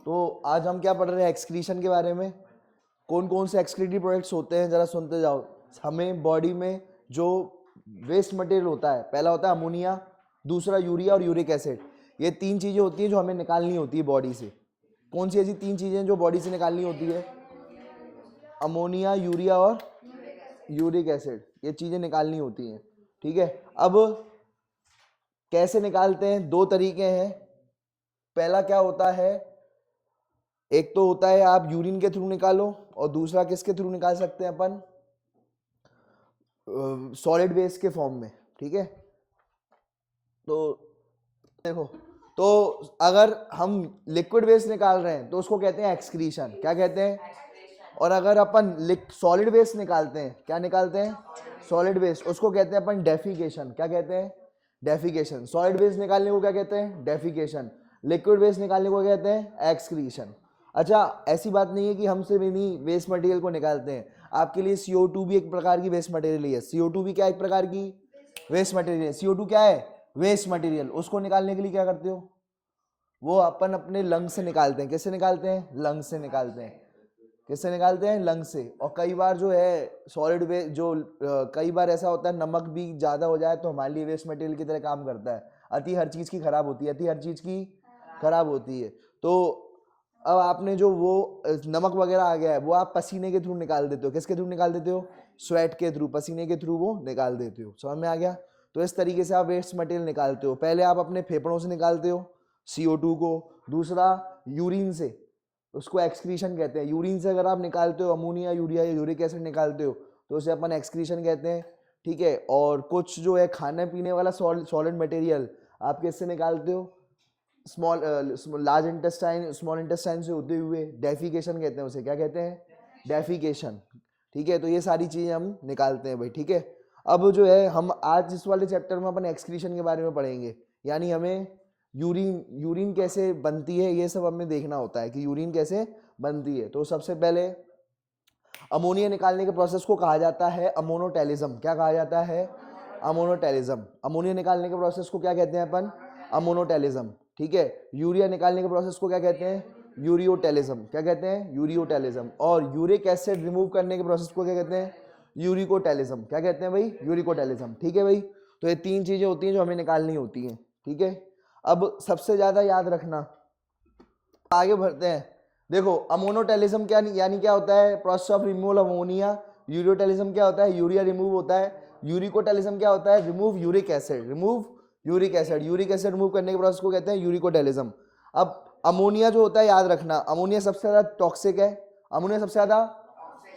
तो आज हम क्या पढ़ रहे हैं एक्सक्रीशन के बारे में। कौन कौन से एक्सक्रीटरी प्रोडक्ट्स होते हैं जरा सुनते जाओ। हमें बॉडी में जो वेस्ट मटेरियल होता है, पहला होता है अमोनिया, दूसरा यूरिया और यूरिक एसिड। ये तीन चीज़ें होती हैं जो हमें निकालनी होती है बॉडी से। कौन सी ऐसी तीन चीज़ें जो बॉडी से निकालनी होती है? अमोनिया, यूरिया और यूरिक एसिड, ये चीज़ें निकालनी होती हैं। ठीक है, अब कैसे निकालते हैं? दो तरीके हैं। पहला क्या होता है, एक तो होता है आप यूरिन के थ्रू निकालो, और दूसरा किसके थ्रू निकाल सकते हैं अपन? सॉलिड वेस्ट के फॉर्म में। ठीक है, तो देखो, तो अगर हम लिक्विड वेस्ट निकाल रहे हैं तो उसको कहते हैं एक्सक्रीशन। क्या कहते हैं? और अगर अपन सॉलिड वेस्ट निकालते हैं, क्या निकालते हैं? सॉलिड वेस्ट, उसको कहते हैं अपन डेफिकेशन। क्या कहते हैं? डेफिकेशन। सॉलिड वेस्ट निकालने को क्या कहते हैं? डेफिकेशन। लिक्विड वेस्ट निकालने को कहते हैं एक्सक्रीशन। अच्छा, ऐसी बात नहीं है कि हम सिर्फ इन्हीं वेस्ट मटेरियल को निकालते हैं। आपके लिए CO2 भी एक प्रकार की वेस्ट मटेरियल है। CO2 भी क्या एक प्रकार की वेस्ट मटेरियल है? CO2 क्या है? Waste material. उसको निकालने के लिए क्या करते हो? वो अपन अपने लंग से निकालते हैं। किससे निकालते हैं? लंग से निकालते हैं। किससे निकालते हैं? लंग से। और कई बार जो है सॉलिड वेस्ट जो कई बार ऐसा होता है नमक भी ज़्यादा हो जाए तो हमारे लिए वेस्ट मटेरियल की तरह काम करता है। अति हर चीज़ की खराब होती है, अति हर चीज़ की खराब होती है। तो अब आपने जो वो नमक वगैरह आ गया है वो आप पसीने के थ्रू निकाल देते हो। किसके थ्रू निकाल देते हो? स्वेट के थ्रू, पसीने के थ्रू वो निकाल देते हो। समझ में आ गया? तो इस तरीके से आप वेस्ट मटेरियल निकालते हो। पहले आप अपने फेफड़ों से निकालते हो CO2 को, दूसरा यूरिन से, उसको एक्सक्रीशन कहते हैं। यूरिन से अगर आप निकालते हो अमोनिया, यूरिया या यूरिक एसिड निकालते हो तो उसे अपन एक्सक्रीशन कहते हैं। ठीक है, और कुछ जो है खाने पीने वाला सॉलिड मटेरियल आप किससे निकालते हो? लार्ज इंटेस्टाइन, स्मॉल इंटेस्टाइन से होते हुए डेफिकेशन कहते हैं उसे। क्या कहते हैं? डेफिकेशन। ठीक है, तो ये सारी चीज़ें हम निकालते हैं भाई। ठीक है, अब जो है हम आज इस वाले चैप्टर में अपन एक्सक्रीशन के बारे में पढ़ेंगे, यानी हमें यूरिन कैसे बनती है ये सब हमें देखना होता है कि यूरिन कैसे बनती है। तो सबसे पहले अमोनिया निकालने के प्रोसेस को कहा जाता है अमोनोटेलिज्म। क्या कहा जाता है? अमोनोटेलिज्म। अमोनिया निकालने के प्रोसेस को क्या कहते हैं अपन? अमोनोटेलिज्म। ठीक है, यूरिया निकालने के प्रोसेस को क्या कहते हैं? यूरियोटेलिज्म। क्या कहते हैं? यूरियोटेलिज्म। और यूरिक एसिड रिमूव करने के प्रोसेस को क्या कहते हैं? यूरिकोटेलिज्म। क्या कहते हैं भाई? यूरिकोटेलिज्म। ठीक है भाई, तो ये तीन चीजें होती हैं जो हमें निकालनी होती हैं। ठीक है, अब सबसे ज्यादा याद रखना, आगे बढ़ते हैं। देखो, अमोनोटेलिज्म क्या यानी क्या होता है? Process of removal ammonia. Ureotelism क्या होता है? यूरिया रिमूव होता है। यूरिकोटेलिज्म क्या होता है? Remove uric acid. Remove uric acid. Uric acid remove करने के प्रोसेस को कहते हैं यूरिकोटेलिज्म। अब अमोनिया जो होता है, याद रखना, अमोनिया सबसे ज्यादा टॉक्सिक है। अमोनिया सबसे ज्यादा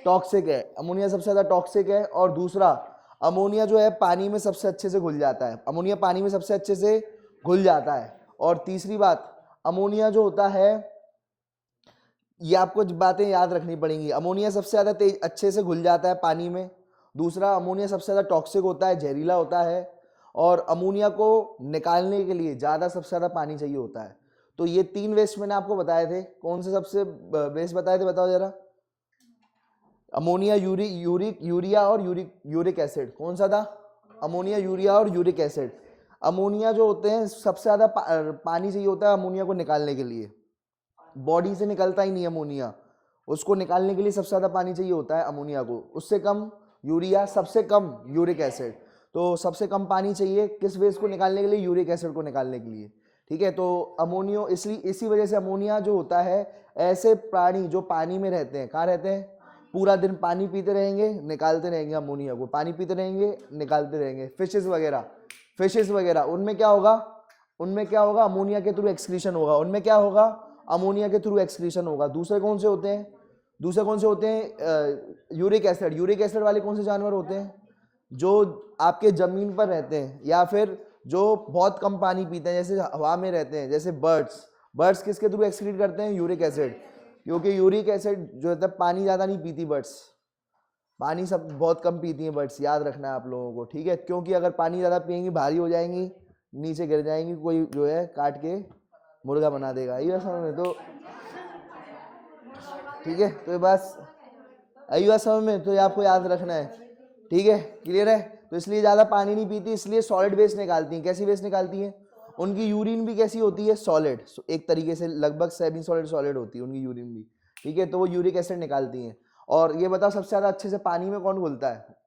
टॉक्सिक है। अमोनिया सबसे ज्यादा टॉक्सिक है। और दूसरा, अमोनिया जो है पानी में सबसे अच्छे से घुल जाता है। अमोनिया पानी में सबसे अच्छे से घुल जाता है। और तीसरी बात, अमोनिया जो होता है, ये आपको बातें याद रखनी पड़ेंगी। अमोनिया सबसे ज्यादा तेज अच्छे से घुल जाता है पानी में। दूसरा, अमोनिया सबसे ज्यादा टॉक्सिक होता है, जहरीला होता है। और अमोनिया को निकालने के लिए ज्यादा सबसे ज्यादा पानी चाहिए होता है। तो ये तीन वेस्ट मैंने आपको बताए थे। कौन से सबसे वेस्ट बताए थे, बताओ जरा? अमोनिया, यूरिया और यूरिक एसिड। कौन सा था? अमोनिया, यूरिया और यूरिक एसिड। अमोनिया जो होते हैं सबसे ज्यादा पानी चाहिए होता है अमोनिया को निकालने के लिए। बॉडी से निकलता ही नहीं अमोनिया, उसको निकालने के लिए सबसे ज्यादा पानी चाहिए होता है अमोनिया को। उससे कम यूरिया, सबसे कम यूरिक एसिड। तो सबसे कम पानी चाहिए किस वेस्ट को निकालने के लिए? यूरिक एसिड को निकालने के लिए। ठीक है, तो अमोनियो इसी वजह से अमोनिया जो होता है, ऐसे प्राणी जो पानी में रहते हैं, कहाँ रहते हैं? पूरा दिन पानी पीते रहेंगे, निकालते रहेंगे अमोनिया को, पानी पीते रहेंगे, निकालते रहेंगे। फिशेस वगैरह उनमें क्या होगा? अमोनिया के थ्रू एक्सक्रीशन होगा। उनमें क्या होगा? अमोनिया के थ्रू एक्सक्रीशन होगा। दूसरे कौन से होते हैं? Uric acid. यूरिक एसिड वाले कौन से जानवर होते हैं? जो आपके जमीन पर रहते हैं या फिर जो बहुत कम पानी पीते हैं, जैसे हवा में रहते हैं, जैसे बर्ड्स किसके थ्रू एक्सक्रीट करते हैं? Uric acid. क्योंकि यूरिक एसिड जो है पानी ज्यादा नहीं पीती बर्ड्स, पानी सब बहुत कम पीती हैं बर्ड्स, याद रखना है आप लोगों को। ठीक है, क्योंकि अगर पानी ज्यादा पिएंगी भारी हो जाएंगी, नीचे गिर जाएंगी, कोई जो है काट के मुर्गा बना देगा, ये समझ में? तो ठीक है, तो ये बस आई बात समझ में? तो ये आपको याद रखना है। ठीक है, क्लियर है? तो इसलिए ज्यादा पानी नहीं पीती, इसलिए सॉलिड वेस्ट निकालती हैं। कैसी वेस्ट निकालती हैं? उनकी यूरिन भी कैसी होती है, सॉलिड, एक तरीके से लगभग सेमी सॉलिड सॉलिड होती है उनकी यूरिन भी, ठीक है। तो वो यूरिक एसिड निकालती हैं। और ये बताओ सबसे ज्यादा अच्छे से पानी में कौन घुलता है,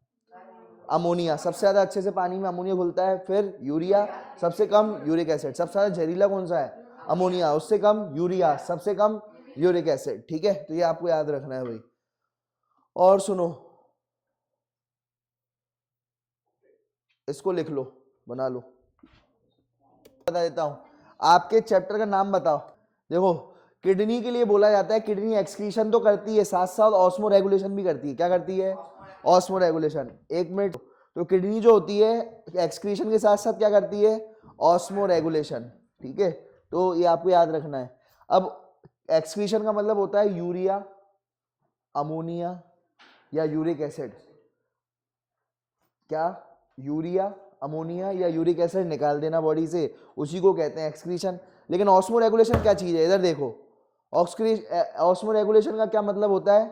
अमोनिया, सबसे ज्यादा अच्छे से पानी में अमोनिया घुलता है, फिर यूरिया, सबसे कम यूरिक एसिड। सबसे ज्यादा जहरीला कौन सा है, अमोनिया, उससे कम यूरिया, सबसे कम यूरिक एसिड, ठीक है। तो ये आपको याद रखना है भाई। और सुनो, इसको लिख लो, बना लो, बता देता हूं। आपके चैप्टर का नाम बताओ। देखो, किडनी के लिए बोला जाता है, किडनी एक्सक्रीशन तो करती है, साथ साथ ऑस्मो रेगुलेशन भी करती है। क्या करती है, ऑस्मो रेगुलेशन। एक मिनट, तो किडनी जो होती है एक्सक्रीशन के साथ साथ क्या करती है, ऑस्मो रेगुलेशन, ठीक है। तो ये आपको याद रखना है। अब एक्सक्रीशन का मतलब होता है यूरिया, अमोनिया या यूरिक एसिड। क्या, यूरिया, अमोनिया या यूरिक एसिड निकाल देना बॉडी से, उसी को कहते हैं एक्सक्रीशन। लेकिन ऑस्मो रेगुलेशन क्या चीज है, इधर देखो। ऑस्मो रेगुलेशन का क्या मतलब होता है,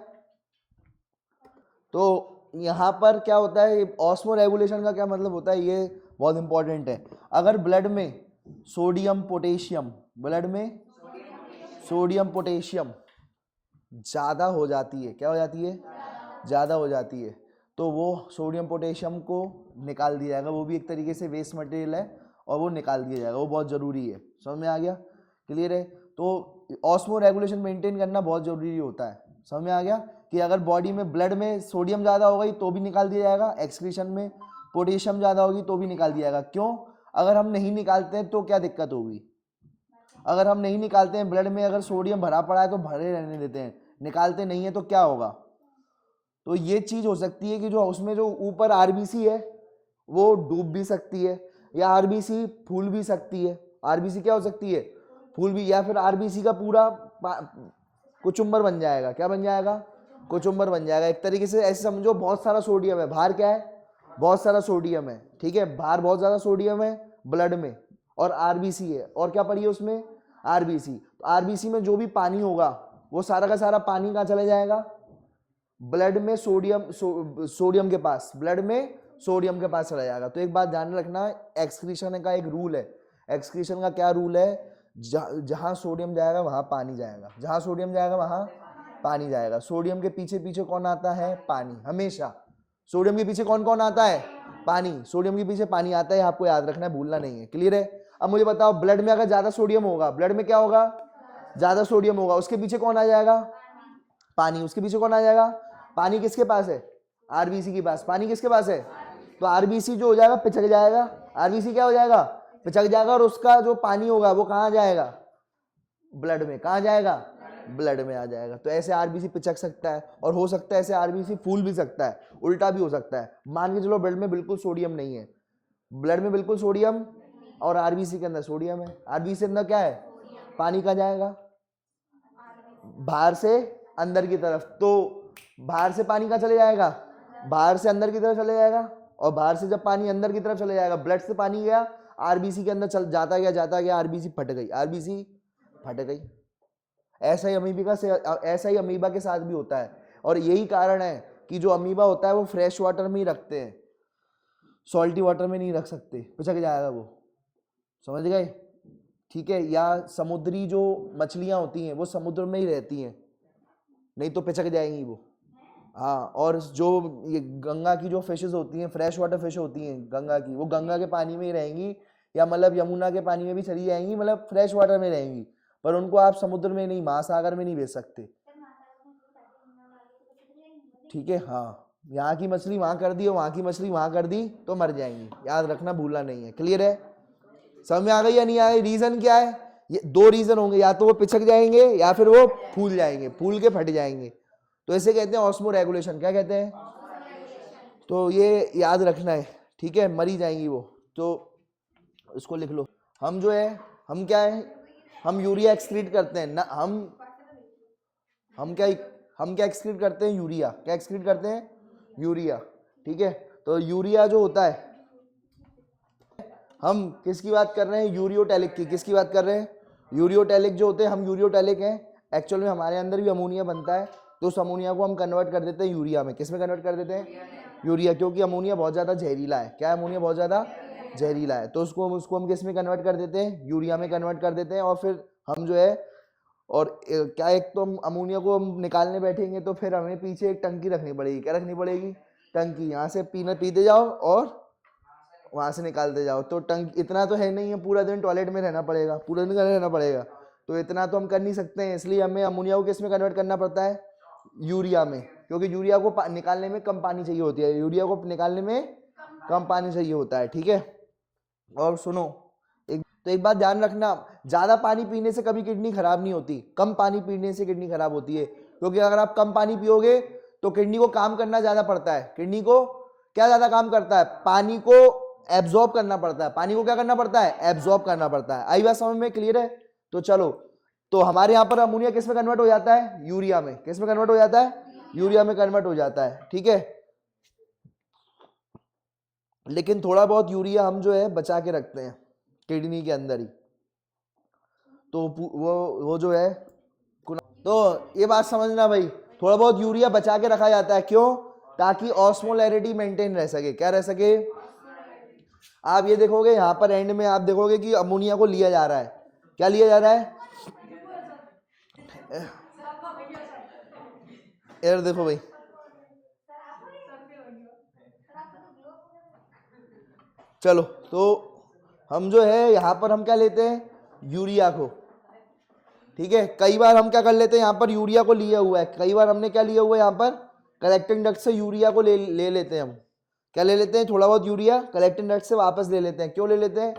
तो यहां पर क्या होता है, ऑस्मो रेगुलेशन का क्या मतलब होता है, ये बहुत इंपॉर्टेंट है। अगर ब्लड में सोडियम पोटेशियम, ब्लड में सोडियम पोटेशियम ज्यादा हो जाती है, क्या हो जाती है, ज्यादा हो जाती है, तो वो सोडियम पोटेशियम को निकाल दिया जाएगा। वो भी एक तरीके से वेस्ट मटेरियल है और वो निकाल दिया जाएगा, वो बहुत ज़रूरी है। समझ में आ गया, क्लियर है। तो ऑस्मो रेगुलेशन मेंटेन करना बहुत ज़रूरी होता है। समझ में आ गया कि अगर बॉडी में ब्लड में सोडियम ज़्यादा हो गई तो भी निकाल दिया जाएगा, एक्सक्रीशन में पोटेशियम ज़्यादा होगी तो भी निकाल दिया जाएगा। क्यों, अगर हम नहीं निकालते हैं तो क्या दिक्कत होगी, अगर हम नहीं निकालते हैं, ब्लड में अगर सोडियम भरा पड़ा है तो भरे रहने देते हैं, निकालते नहीं है तो क्या होगा, तो ये चीज हो सकती है कि जो उसमें जो ऊपर आरबीसी है वो डूब भी सकती है, या आरबीसी फूल भी सकती है। आरबीसी क्या हो सकती है, फूल भी, या फिर आरबीसी का पूरा कुचुम्बर बन जाएगा। क्या बन जाएगा, कुचुम्बर बन जाएगा। एक तरीके से ऐसे समझो, बहुत सारा सोडियम है बाहर, क्या है, बहुत सारा सोडियम है, ठीक है, बाहर बहुत ज्यादा सोडियम है ब्लड में, और आरबीसी है, और क्या पड़ी है उसमें, आरबीसी। तो आरबीसी में जो भी पानी होगा वो सारा का सारा पानी कहाँ चले जाएगा, ब्लड में सोडियम, सोडियम के पास, ब्लड में सोडियम के पास चला जाएगा। तो एक बात ध्यान रखना, एक्सक्रीशन का एक रूल है। एक्सक्रीशन का क्या रूल है, जहां सोडियम जाएगा वहां पानी जाएगा, जहां सोडियम जाएगा वहां पानी जाएगा। सोडियम के पीछे पीछे कौन आता है, पानी, हमेशा। सोडियम के पीछे कौन कौन आता है, पानी, सोडियम के पीछे पानी आता है, आपको याद रखना है, भूलना नहीं है, क्लियर है। अब मुझे बताओ, ब्लड में अगर ज्यादा सोडियम होगा, ब्लड में क्या होगा, ज्यादा सोडियम होगा, उसके पीछे कौन आ जाएगा, पानी, उसके पीछे कौन आ जाएगा, पानी किसके पास है, आरबीसी के पास। पानी किसके पास है, तो आरबीसी जो हो जाएगा पिचक जाएगा, आरबीसी क्या हो जाएगा, पिचक जाएगा, और उसका जो पानी होगा वो कहाँ जाएगा, ब्लड में, कहाँ जाएगा, ब्लड में आ जाएगा। तो ऐसे आरबीसी पिचक सकता है, और हो सकता है ऐसे आरबीसी फूल भी सकता है, उल्टा भी हो सकता है। मान के चलो ब्लड में बिल्कुल सोडियम नहीं है, ब्लड में बिल्कुल सोडियम, और आरबीसी के अंदर सोडियम है, आरबीसी के अंदर क्या है, पानी कहाँ जाएगा, बाहर से अंदर की तरफ। तो बाहर से पानी कहाँ चले जाएगा, बाहर से अंदर की तरफ चले जाएगा, और बाहर से जब पानी अंदर की तरफ चले जाएगा, ब्लड से पानी गया आरबीसी के अंदर, चल जाता गया जाता गया, आरबीसी फट गई, आरबीसी फट गई। ऐसा ही अमीबा से, ऐसा ही अमीबा के साथ भी होता है। और यही कारण है कि जो अमीबा होता है वो फ्रेश वाटर में ही रखते हैं, सॉल्टी वाटर में नहीं रख सकते, पिचक जाएगा वो, समझ गए, ठीक है। या समुद्री जो मछलियां होती हैं वो समुद्र में ही रहती हैं, नहीं तो पिचक जाएंगी वो। हाँ, और जो ये गंगा की जो फिशेस होती हैं, फ्रेश वाटर फिश होती हैं गंगा की, वो गंगा के पानी में ही रहेंगी, या मतलब यमुना के पानी में भी चली जाएंगी, मतलब फ्रेश वाटर में रहेंगी, पर उनको आप समुद्र में नहीं, महासागर में नहीं भेज सकते, ठीक है। हाँ, यहाँ की मछली वहां कर दी और वहां की मछली वहां कर दी तो मर जाएंगी, याद रखना, भूलना नहीं है, क्लियर है। समझ में आ गई या नहीं आ गई, रीजन क्या है, ये दो रीजन होंगे, या तो वो पिचक जाएंगे या फिर वो फूल जाएंगे, फूल के फट जाएंगे। तो इसे कहते हैं ऑस्मो रेगुलेशन, क्या कहते हैं, तो ये याद रखना है, ठीक है, मरी जाएंगी वो। तो इसको लिख लो। हम जो है, हम क्या है, हम यूरिया एक्सक्रीट करते हैं ना, हम क्या एक्सक्रीट करते हैं, यूरिया, क्या एक्सक्रीट करते हैं, यूरिया, ठीक है। तो यूरिया जो होता है, हम किसकी बात कर रहे हैं, यूरियोटैलिक की, किसकी बात कर रहे हैं, यूरियोटैलिक जो होते हैं, हम यूरियोटैलिक हैं। एक्चुअल में हमारे अंदर भी अमोनिया बनता है, तो उस अमोनिया को हम कन्वर्ट कर देते हैं यूरिया में। किस में कन्वर्ट कर देते हैं, यूरिया, क्योंकि अमोनिया बहुत ज़्यादा जहरीला है। क्या है, अमोनिया बहुत ज़्यादा जहरीला है, तो उसको हम किस में कन्वर्ट कर देते हैं, यूरिया में कन्वर्ट कर देते हैं। और फिर हम जो है क्या, एक तो हम अमोनिया को हम निकालने बैठेंगे तो फिर हमें पीछे एक टंकी रखनी पड़ेगी। क्या रखनी पड़ेगी, टंकी। यहाँ से पीते जाओ और वहां से निकालते जाओ। तो इतना तो है नहीं है, पूरा दिन टॉयलेट में रहना पड़ेगा, पूरा दिन रहना पड़ेगा, तो इतना तो हम कर नहीं सकते हैं। इसलिए हमें अमोनिया को किस में कन्वर्ट करना पड़ता है, यूरिया में, क्योंकि यूरिया को निकालने में कम पानी चाहिए होती है, यूरिया को निकालने में कम पानी चाहिए होता है। ठीक है, और सुनो, एक बात ध्यान रखना, ज्यादा पानी पीने से कभी किडनी खराब नहीं होती, कम पानी पीने से किडनी खराब होती है। क्योंकि अगर आप कम पानी पियोगे तो किडनी को काम करना ज्यादा पड़ता है। किडनी को क्या ज्यादा काम करता है, पानी को एब्जॉर्ब करना पड़ता है। पानी को क्या करना पड़ता है, एब्जॉर्ब करना पड़ता है। आई बात समझ में, क्लियर है? तो चलो, तो हमारे यहाँ पर अमोनिया किस में कन्वर्ट हो जाता है, यूरिया में। किस में कन्वर्ट हो जाता है, यूरिया में कन्वर्ट हो जाता है। ठीक है, लेकिन थोड़ा बहुत यूरिया हम जो है बचा के रखते हैं किडनी के अंदर ही, तो वो जो है, तो ये बात समझना भाई, थोड़ा बहुत यूरिया बचा के रखा जाता है। क्यों, ताकि ऑस्मोलैरिटी मेंटेन रह सके। क्या रह सके, आप ये देखोगे यहाँ पर एंड में आप देखोगे कि अमोनिया को लिया जा रहा है। क्या लिया जा रहा है, यार देखो भाई, चलो, तो हम जो है यहाँ पर हम क्या लेते हैं, यूरिया को। ठीक है, कई बार हम क्या कर लेते हैं, यहाँ पर यूरिया को लिया हुआ है, कई बार हमने क्या लिया हुआ है, यहाँ पर कलेक्टिंग डक्ट से यूरिया को ले लेते हैं हम। क्या ले लेते हैं, थोड़ा बहुत यूरिया कलेक्टिंग डक्ट से वापस ले लेते हैं। क्यों ले लेते हैं,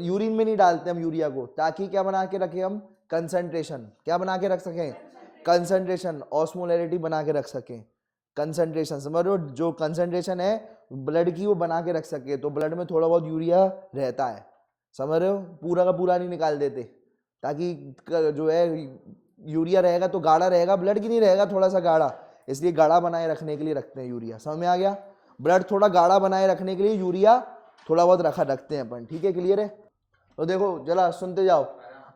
यूरिन में नहीं डालते हम यूरिया को, ताकि क्या बना के रखें हम, कंसंट्रेशन। क्या बना के रख सकें, कंसंट्रेशन, ऑस्मोलैरिटी बना के रख सकें। कंसंट्रेशन समझ रहे हो, जो कंसंट्रेशन है ब्लड की वो बना के रख सके। तो ब्लड में थोड़ा बहुत यूरिया रहता है, समझ रहे हो, पूरा का पूरा नहीं निकाल देते, ताकि जो है यूरिया रहेगा तो गाढ़ा रहेगा, ब्लड की नहीं रहेगा थोड़ा सा गाढ़ा, इसलिए गाढ़ा बनाए रखने के लिए रखते हैं यूरिया। समझ में आ गया, ब्लड थोड़ा गाढ़ा बनाए रखने के लिए यूरिया थोड़ा बहुत रखते हैं अपन। ठीक है, क्लियर है? तो देखो जरा सुनते जाओ,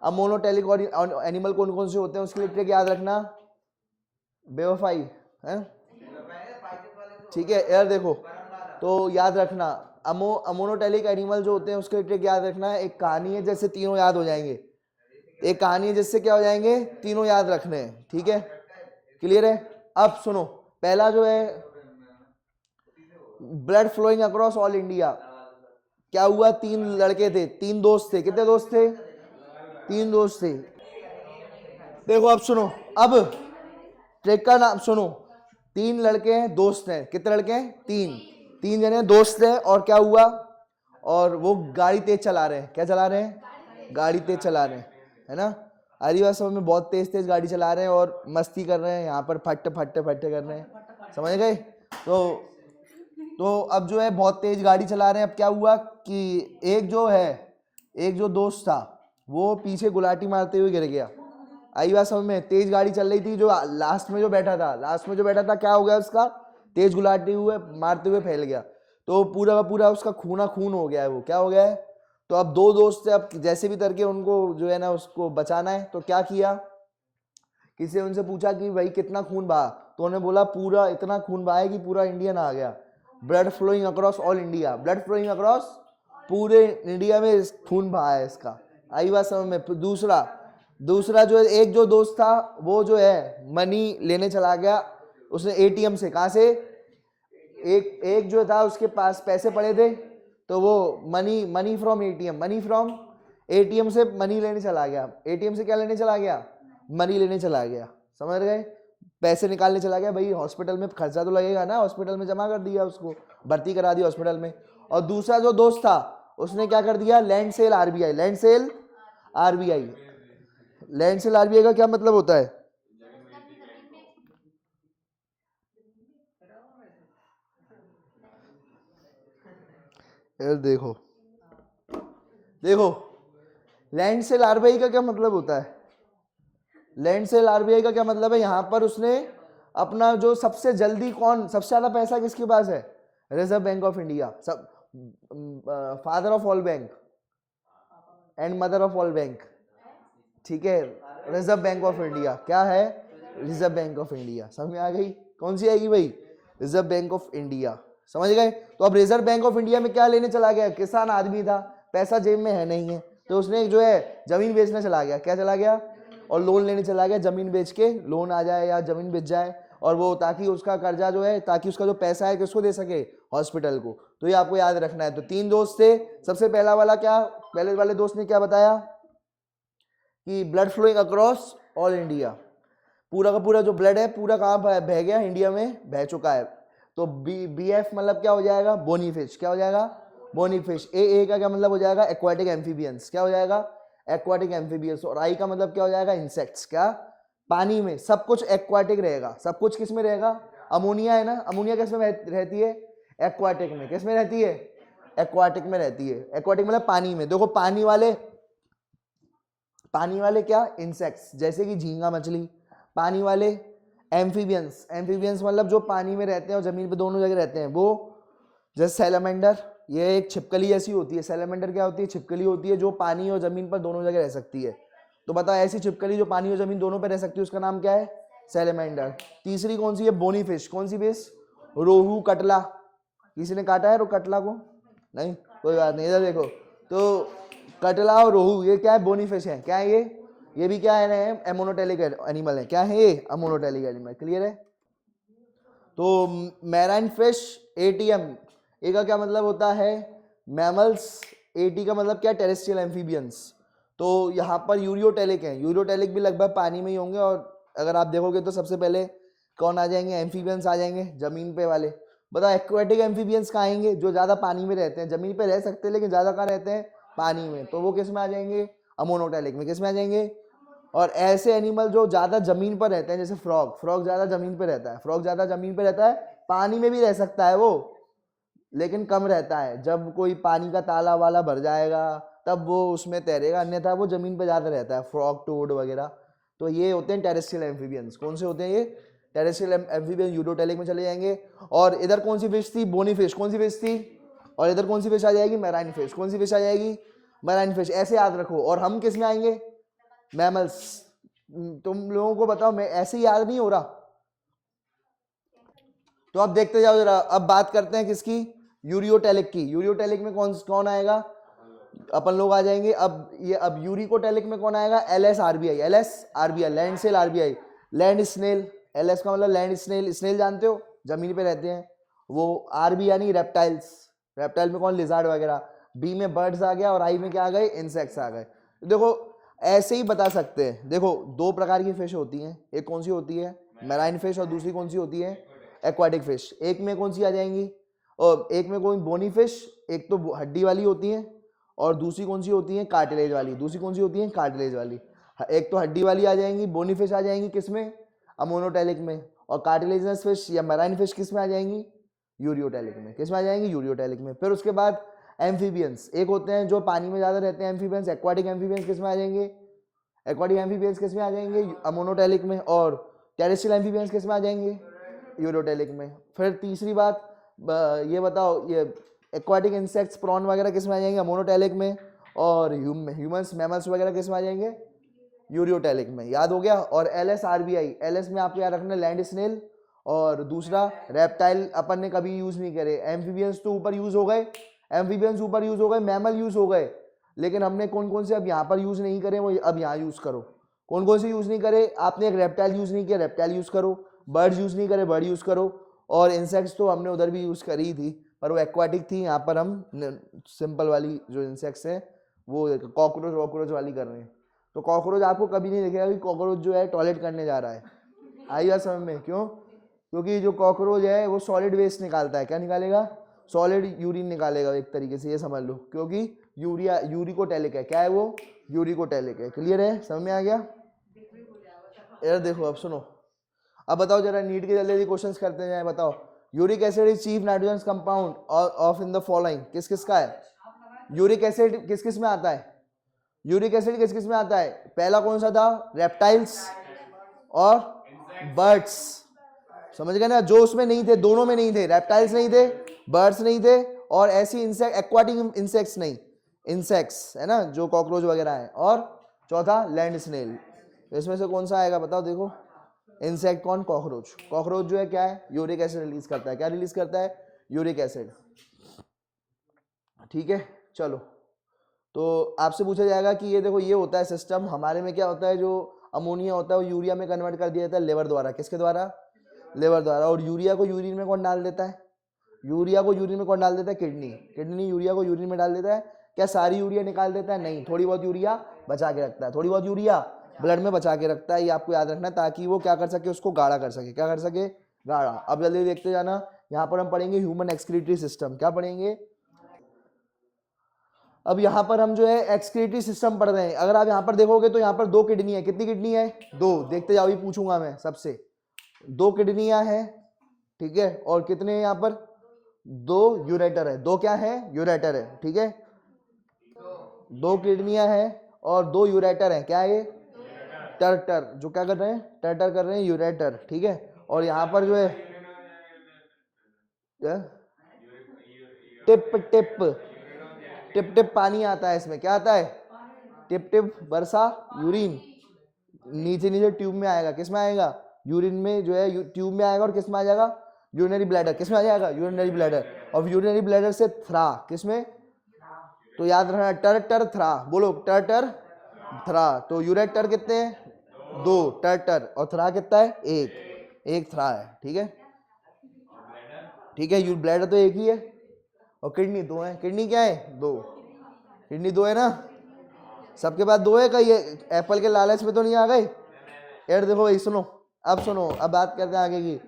अब मोनोटेलिक और एनिमल कौन कौन से होते हैं उसके लिए ट्रिक याद रखना, बेवफाई है। ठीक है यार, देखो तो याद रखना, अमोनोटेलिक एनिमल जो होते हैं उसके लिए ट्रिक याद रखना है। एक कहानी है जैसे तीनों याद हो जाएंगे, एक कहानी है जिससे क्या हो जाएंगे, तीनों याद रखने हैं। ठीक है, क्लियर है? अब सुनो, पहला जो है blood flowing across all India. क्या हुआ, 3 लड़के थे, 3 दोस्त थे। कितने दोस्त थे, 3 दोस्त थे। देखो अब सुनो, अब ट्रिक का नाम सुनो, 3 लड़के हैं, दोस्त हैं। कितने लड़के हैं, 3 जने दोस्त हैं। और क्या हुआ, और वो गाड़ी तेज चला रहे हैं। क्या चला रहे हैं, गाड़ी तेज चला रहे हैं, है ना। आदिवासी सब में बहुत तेज तेज गाड़ी चला रहे हैं और मस्ती कर रहे हैं, यहाँ पर फट्टे फट्टे फट्टे कर रहे हैं, समझ गए। तो अब जो है बहुत तेज गाड़ी चला रहे हैं। अब क्या हुआ कि एक जो दोस्त था वो पीछे गुलाटी मारते हुए गिर गया। आई बात समझ में, तेज गाड़ी चल रही थी, जो लास्ट में जो बैठा था क्या हो गया, उसका तेज गुलाटी हुए मारते हुए फैल गया, तो पूरा का पूरा उसका खूना खून हो गया है। वो क्या हो गया है, तो अब 2 दोस्त थे, अब जैसे भी करके उनको जो है ना उसको बचाना है। तो क्या किया, किसी ने उनसे पूछा कि भाई कितना खून बहा, तो उन्होंने बोला पूरा इतना खून बहा है कि पूरा इंडियन आ गया। Blood flowing across all India, blood flowing across पूरे इंडिया में खून बहा है इसका। आई बात समझ में। दूसरा जो एक जो दोस्त था वो जो है मनी लेने चला गया, उसने एटीएम से, कहाँ से, एक जो था उसके पास पैसे पड़े थे, तो वो मनी फ्रॉम एटीएम से मनी लेने चला गया। एटीएम से क्या लेने चला गया, मनी लेने चला गया, समझ गए, पैसे निकालने चला गया। भाई हॉस्पिटल में खर्चा तो लगेगा ना, हॉस्पिटल में जमा कर दिया, उसको भर्ती करा दिया हॉस्पिटल में। और दूसरा जो दोस्त था उसने क्या कर दिया, लैंड सेल आरबीआई का क्या मतलब होता है, यार देखो लैंड सेल आरबीआई का क्या मतलब होता है, लैंड सेल आरबीआई का क्या मतलब है, यहां पर उसने अपना जो सबसे ज्यादा पैसा किसके पास है, रिजर्व बैंक ऑफ इंडिया, सब father of all bank and mother of all bank. ठीक है, रिजर्व बैंक ऑफ इंडिया क्या है, रिजर्व बैंक ऑफ इंडिया। समझ में आ गई, कौन सी आएगी भाई, रिजर्व बैंक ऑफ इंडिया। समझ गए? तो अब रिजर्व बैंक ऑफ इंडिया में क्या लेने चला गया? किसान आदमी था, पैसा जेब में है नहीं है, तो उसने जो है जमीन बेचने चला गया। क्या चला गया? और लोन लेने चला गया, जमीन बेच के लोन आ जाए या जमीन बेच जाए, और वो ताकि उसका कर्जा जो है, ताकि उसका जो पैसा है किसको दे सके? हॉस्पिटल को। तो ये आपको याद रखना है। तो 3 दोस्त थे। सबसे पहला वाला क्या, पहले वाले दोस्त ने क्या बताया कि blood flowing across all India, पूरा का पूरा जो ब्लड है पूरा कहाँ बह गया? इंडिया में बह चुका है। तो BF मतलब क्या हो जाएगा? Bony fish. क्या हो जाएगा? Bony fish. ए का क्या मतलब हो जाएगा? Aquatic amphibians. क्या हो जाएगा? Aquatic amphibians. और आई का मतलब क्या हो जाएगा? इंसेक्ट्स। क्या? पानी में सब कुछ एक्वाटिक रहेगा। सब कुछ किस में रहेगा? अमोनिया है ना, अमोनिया किस में रहती है? एक्वाटिक में। किस में रहती है? एक्वाटिक में रहती है। एक्वाटिक मतलब पानी में। देखो पानी वाले क्या? इंसेक्ट्स, जैसे कि झींगा मछली। पानी वाले एम्फीबियंस। एम्फीबियंस मतलब जो पानी में रहते हैं और जमीन पे दोनों जगह रहते हैं, वो जैसे सैलामेंडर, ये एक छिपकली ऐसी होती है। सैलामेंडर क्या होती है? छिपकली होती है जो पानी और जमीन पर दोनों जगह रह सकती है। तो बताओ ऐसी छिपकली जो पानी और जमीन दोनों पर रह सकती है, उसका नाम क्या है? सैलामेंडर। तीसरी कौन सी है? Bony fish. कौन सी फिश? रोहू, कटला। किसी ने काटा है कटला को? नहीं, कोई बात नहीं। इधर देखो, तो कटला और रोहू ये क्या है? बोनी फिश है। क्या है ये भी क्या है? एमोनोटेलिक एनिमल है। क्या है ये? Ammonotelic animal. क्लियर है? तो मैराइन फिश, ATM, ए का क्या मतलब होता है? मैमल्स। AT का मतलब क्या? Terrestrial amphibians. तो यहाँ पर यूरियोटेलिक है। यूरियोटेलिक भी लगभग पानी में ही होंगे। और अगर आप देखोगे तो सबसे पहले कौन आ जाएंगे? एम्फीबियंस आ जाएंगे, जमीन पे वाले। बताओ एक्वाटिक एम्फीबियंस कहाँ आएंगे? जो ज्यादा पानी में रहते हैं, जमीन पे रह सकते हैं लेकिन ज्यादा कहाँ रहते हैं? पानी में। तो वो किस में आ जाएंगे? अमोनोटेलिक में। किस में आ जाएंगे? और ऐसे एनिमल जो ज्यादा जमीन पर रहते हैं, जैसे फ्रॉग। फ्रॉग ज्यादा जमीन पे रहता है। फ्रॉग ज्यादा जमीन पे रहता है, पानी में भी रह सकता है वो, लेकिन कम रहता है। जब कोई पानी का तालाब वाला भर जाएगा तब वो उसमें तैरेगा, अन्यथा वो जमीन पे ज्यादा रहता है, फ्रॉग, टोड वगैरह। तो ये होते हैं टेरेस्ट्रियल एम्फीबियंस। कौन से होते हैं ये? Terrestrial amphibians. यूरोटेलिक में चले जाएंगे। और इधर कौन सी फिश थी? Bony fish. कौन सी फिश थी? और इधर कौन सी फिश आ जाएगी? Marine fish. कौन सी फिश आ जाएगी? Marine fish. ऐसे याद रखो। और हम किस में आएंगे? मैमल्स। तुम लोगों को बताओ, मैं ऐसे ही याद नहीं हो रहा? तो अब देखते जाओ जरा। अब बात करते हैं किसकी? यूरियोटेलिक की। यूरियोटेलिक में कौन कौन आएगा? अपन लोग आ जाएंगे। अब यूरिकोटेलिक में कौन आएगा? LSRBI। LSRBI land cell RBI, land snail. LS का मतलब लैंड स्नेल। स्नेल जानते हो? जमीन पे रहते हैं वो। RB यानी रेप्टाइल्स। रेप्टाइल में कौन? लिजार्ड वगैरह। B में बर्ड्स आ गया, और I में क्या आ गए? इंसेक्ट्स आ गए। देखो ऐसे ही बता सकते हैं। देखो 2 प्रकार की फिश होती हैं। एक कौन सी होती है? Marine fish. और दूसरी कौन सी होती है? Aquatic fish. एक में कौन सी आ जाएंगी? और एक में कोई बोनी फिश, एक तो हड्डी वाली होती है, और दूसरी कौन सी होती है? कार्टिलेज वाली। दूसरी कौन सी होती है? कार्टिलेज वाली। एक तो हड्डी वाली आ जाएंगी, बोनी फिश आ जाएंगी किसमें? अमोनोटेलिक में। और कार्टिलेजनस फिश या मैराइन फिश किस में आ जाएंगी? यूरियोटेलिक में। किस में आ जाएंगी? यूरियोटेलिक में। फिर उसके बाद एम्फीबियंस। एक होते हैं जो पानी में ज्यादा रहते हैं, एम्फीबियंस। एक्वाटिक एम्फीबियंस किस में आ जाएंगे? एक्वाटिक एम्फीबियंस किस में आ जाएंगे? अमोनोटेलिक में। और टेरेस्ट्रियल एम्फीबियंस किस में आ जाएंगे? यूरोटेलिक में। फिर तीसरी बात ये बताओ, ये एक्वाटिक इंसेक्ट्स, प्रॉन वगैरह किस में आ जाएंगे? मोनोटेलिक में। और ह्यूमंस, मैमल्स वगैरह किस में आ जाएंगे? यूरियोटेलिक में। याद हो गया? और LSRBI, LS में आपको याद रखना लैंड स्नेल, और दूसरा रेप्टाइल अपन ने कभी यूज नहीं करे। एम्फीबियंस तो ऊपर यूज हो गए, एम्फीबियंस ऊपर यूज हो गए, मैमल यूज हो गए, लेकिन हमने कौन कौन से अब यहाँ पर यूज नहीं करे, वो अब यहाँ यूज करो। कौन कौन से यूज नहीं करे? आपने एक रेप्टाइल यूज नहीं किया, रेप्टाइल यूज करो। बर्ड्स यूज नहीं करे, बर्ड यूज करो। और इंसेक्ट्स तो हमने उधर भी यूज करी थी, पर वो एक्वाटिक थी। यहाँ पर हम सिंपल वाली जो इंसेक्ट्स हैं वो कॉकरोच वॉकरोच वाली कर रहे हैं। तो कॉकरोच आपको कभी नहीं दिखेगा कि कॉकरोच जो है टॉयलेट करने जा रहा है। आई बात समझ में? क्यों? क्योंकि जो कॉकरोच है वो सॉलिड वेस्ट निकालता है। क्या निकालेगा? सॉलिड यूरिन निकालेगा एक तरीके से, ये समझ लो। क्योंकि यूरिकोटेलिक है। क्या है वो? यूरिकोटेलिक है। क्लियर है? समझ में आ गया? यार देखो अब सुनो, अब बताओ जरा, नीट के जल्दी क्वेश्चंस करते जाए। बताओ uric acid is chief nitrogen compound of in the following. किस किस का है? यूरिक एसिड किस किस में आता है? यूरिक एसिड किस किस में आता है? पहला कौन सा था? रेप्टाइल्स और बर्ड्स। समझ गए ना? जो उसमें नहीं थे, दोनों में नहीं थे। रेप्टाइल्स नहीं थे, बर्ड्स नहीं थे, और ऐसी इंसेक्ट, एक्वाटिक इंसेक्ट्स नहीं, इंसेक्ट्स है ना, जो कॉकरोच वगैरह है। और चौथा लैंड स्नेल। इसमें से कौन सा आएगा बताओ? देखो इंसेक्ट कौन? कॉकरोच। कॉकरोच जो है क्या है? यूरिक एसिड रिलीज करता है। क्या रिलीज करता है? Uric acid. ठीक है, चलो, तो आपसे पूछा जाएगा कि ये देखो ये होता है सिस्टम, हमारे में क्या होता है, जो अमोनिया होता है वो यूरिया में कन्वर्ट कर दिया जाता है लेवर द्वारा। किसके द्वारा? लेवर द्वारा। और यूरिया को यूरिन में कौन डाल देता है? यूरिया को यूरिन में कौन डाल देता है? किडनी। किडनी यूरिया को यूरिन में डाल देता है। क्या सारी यूरिया निकाल देता है? नहीं, थोड़ी बहुत यूरिया बचा के रखता है, थोड़ी बहुत यूरिया ब्लड में बचा के रखता है। ये आपको याद रखना है ताकि वो क्या कर सके, उसको गाढ़ा कर सके। क्या कर सके? गाढ़ा। अब जल्दी देखते जाना, यहाँ पर हम पढ़ेंगे ह्यूमन एक्सक्रीटरी सिस्टम। क्या पढ़ेंगे? अब यहाँ पर हम जो है एक्सक्रीटरी सिस्टम पढ़ रहे हैं। अगर आप यहाँ पर देखोगे तो यहाँ पर 2 किडनी है। कितनी किडनी है? 2। देखते जाओ, ये पूछूंगा मैं सबसे। 2 किडनियां हैं, ठीक है। और कितने हैं यहाँ पर? 2 यूरेटर है। 2 क्या है? यूरेटर है, ठीक है। 2 किडनियां हैं और 2 यूरेटर हैं। क्या है ये? टर्टर। जो क्या कर रहे हैं? टर्टर कर रहे हैं, यूरेटर, ठीक है। और यहाँ पर जो है टिप टिप टिप टिप पानी आता है इसमें। क्या आता है? टिप टिप वर्षा यूरिन नीचे नीचे ट्यूब में आएगा। किस में आएगा? यूरिन में जो है ट्यूब में आएगा। और किस में आ जाएगा? Urinary bladder. किस में आ जाएगा? Urinary bladder. और यूरिनरी ब्लैडर से थ्रा। किस में? तो याद रखना, टर थ्रा। बोलो, टर थ्रा। तो यूरेटर कितने हैं? 2 टर। और थ्रा कितना है? 1 थ्रा है, ठीक है। ठीक है, यू ब्लैडर तो एक ही है और किडनी 2 है। किडनी क्या है? 2। किडनी 2 है ना? सबके पास 2 है। कहीं एप्पल के लालच में तो नहीं आ गए? यार देखो भाई, सुनो, अब सुनो, अब बात करते हैं आगे की।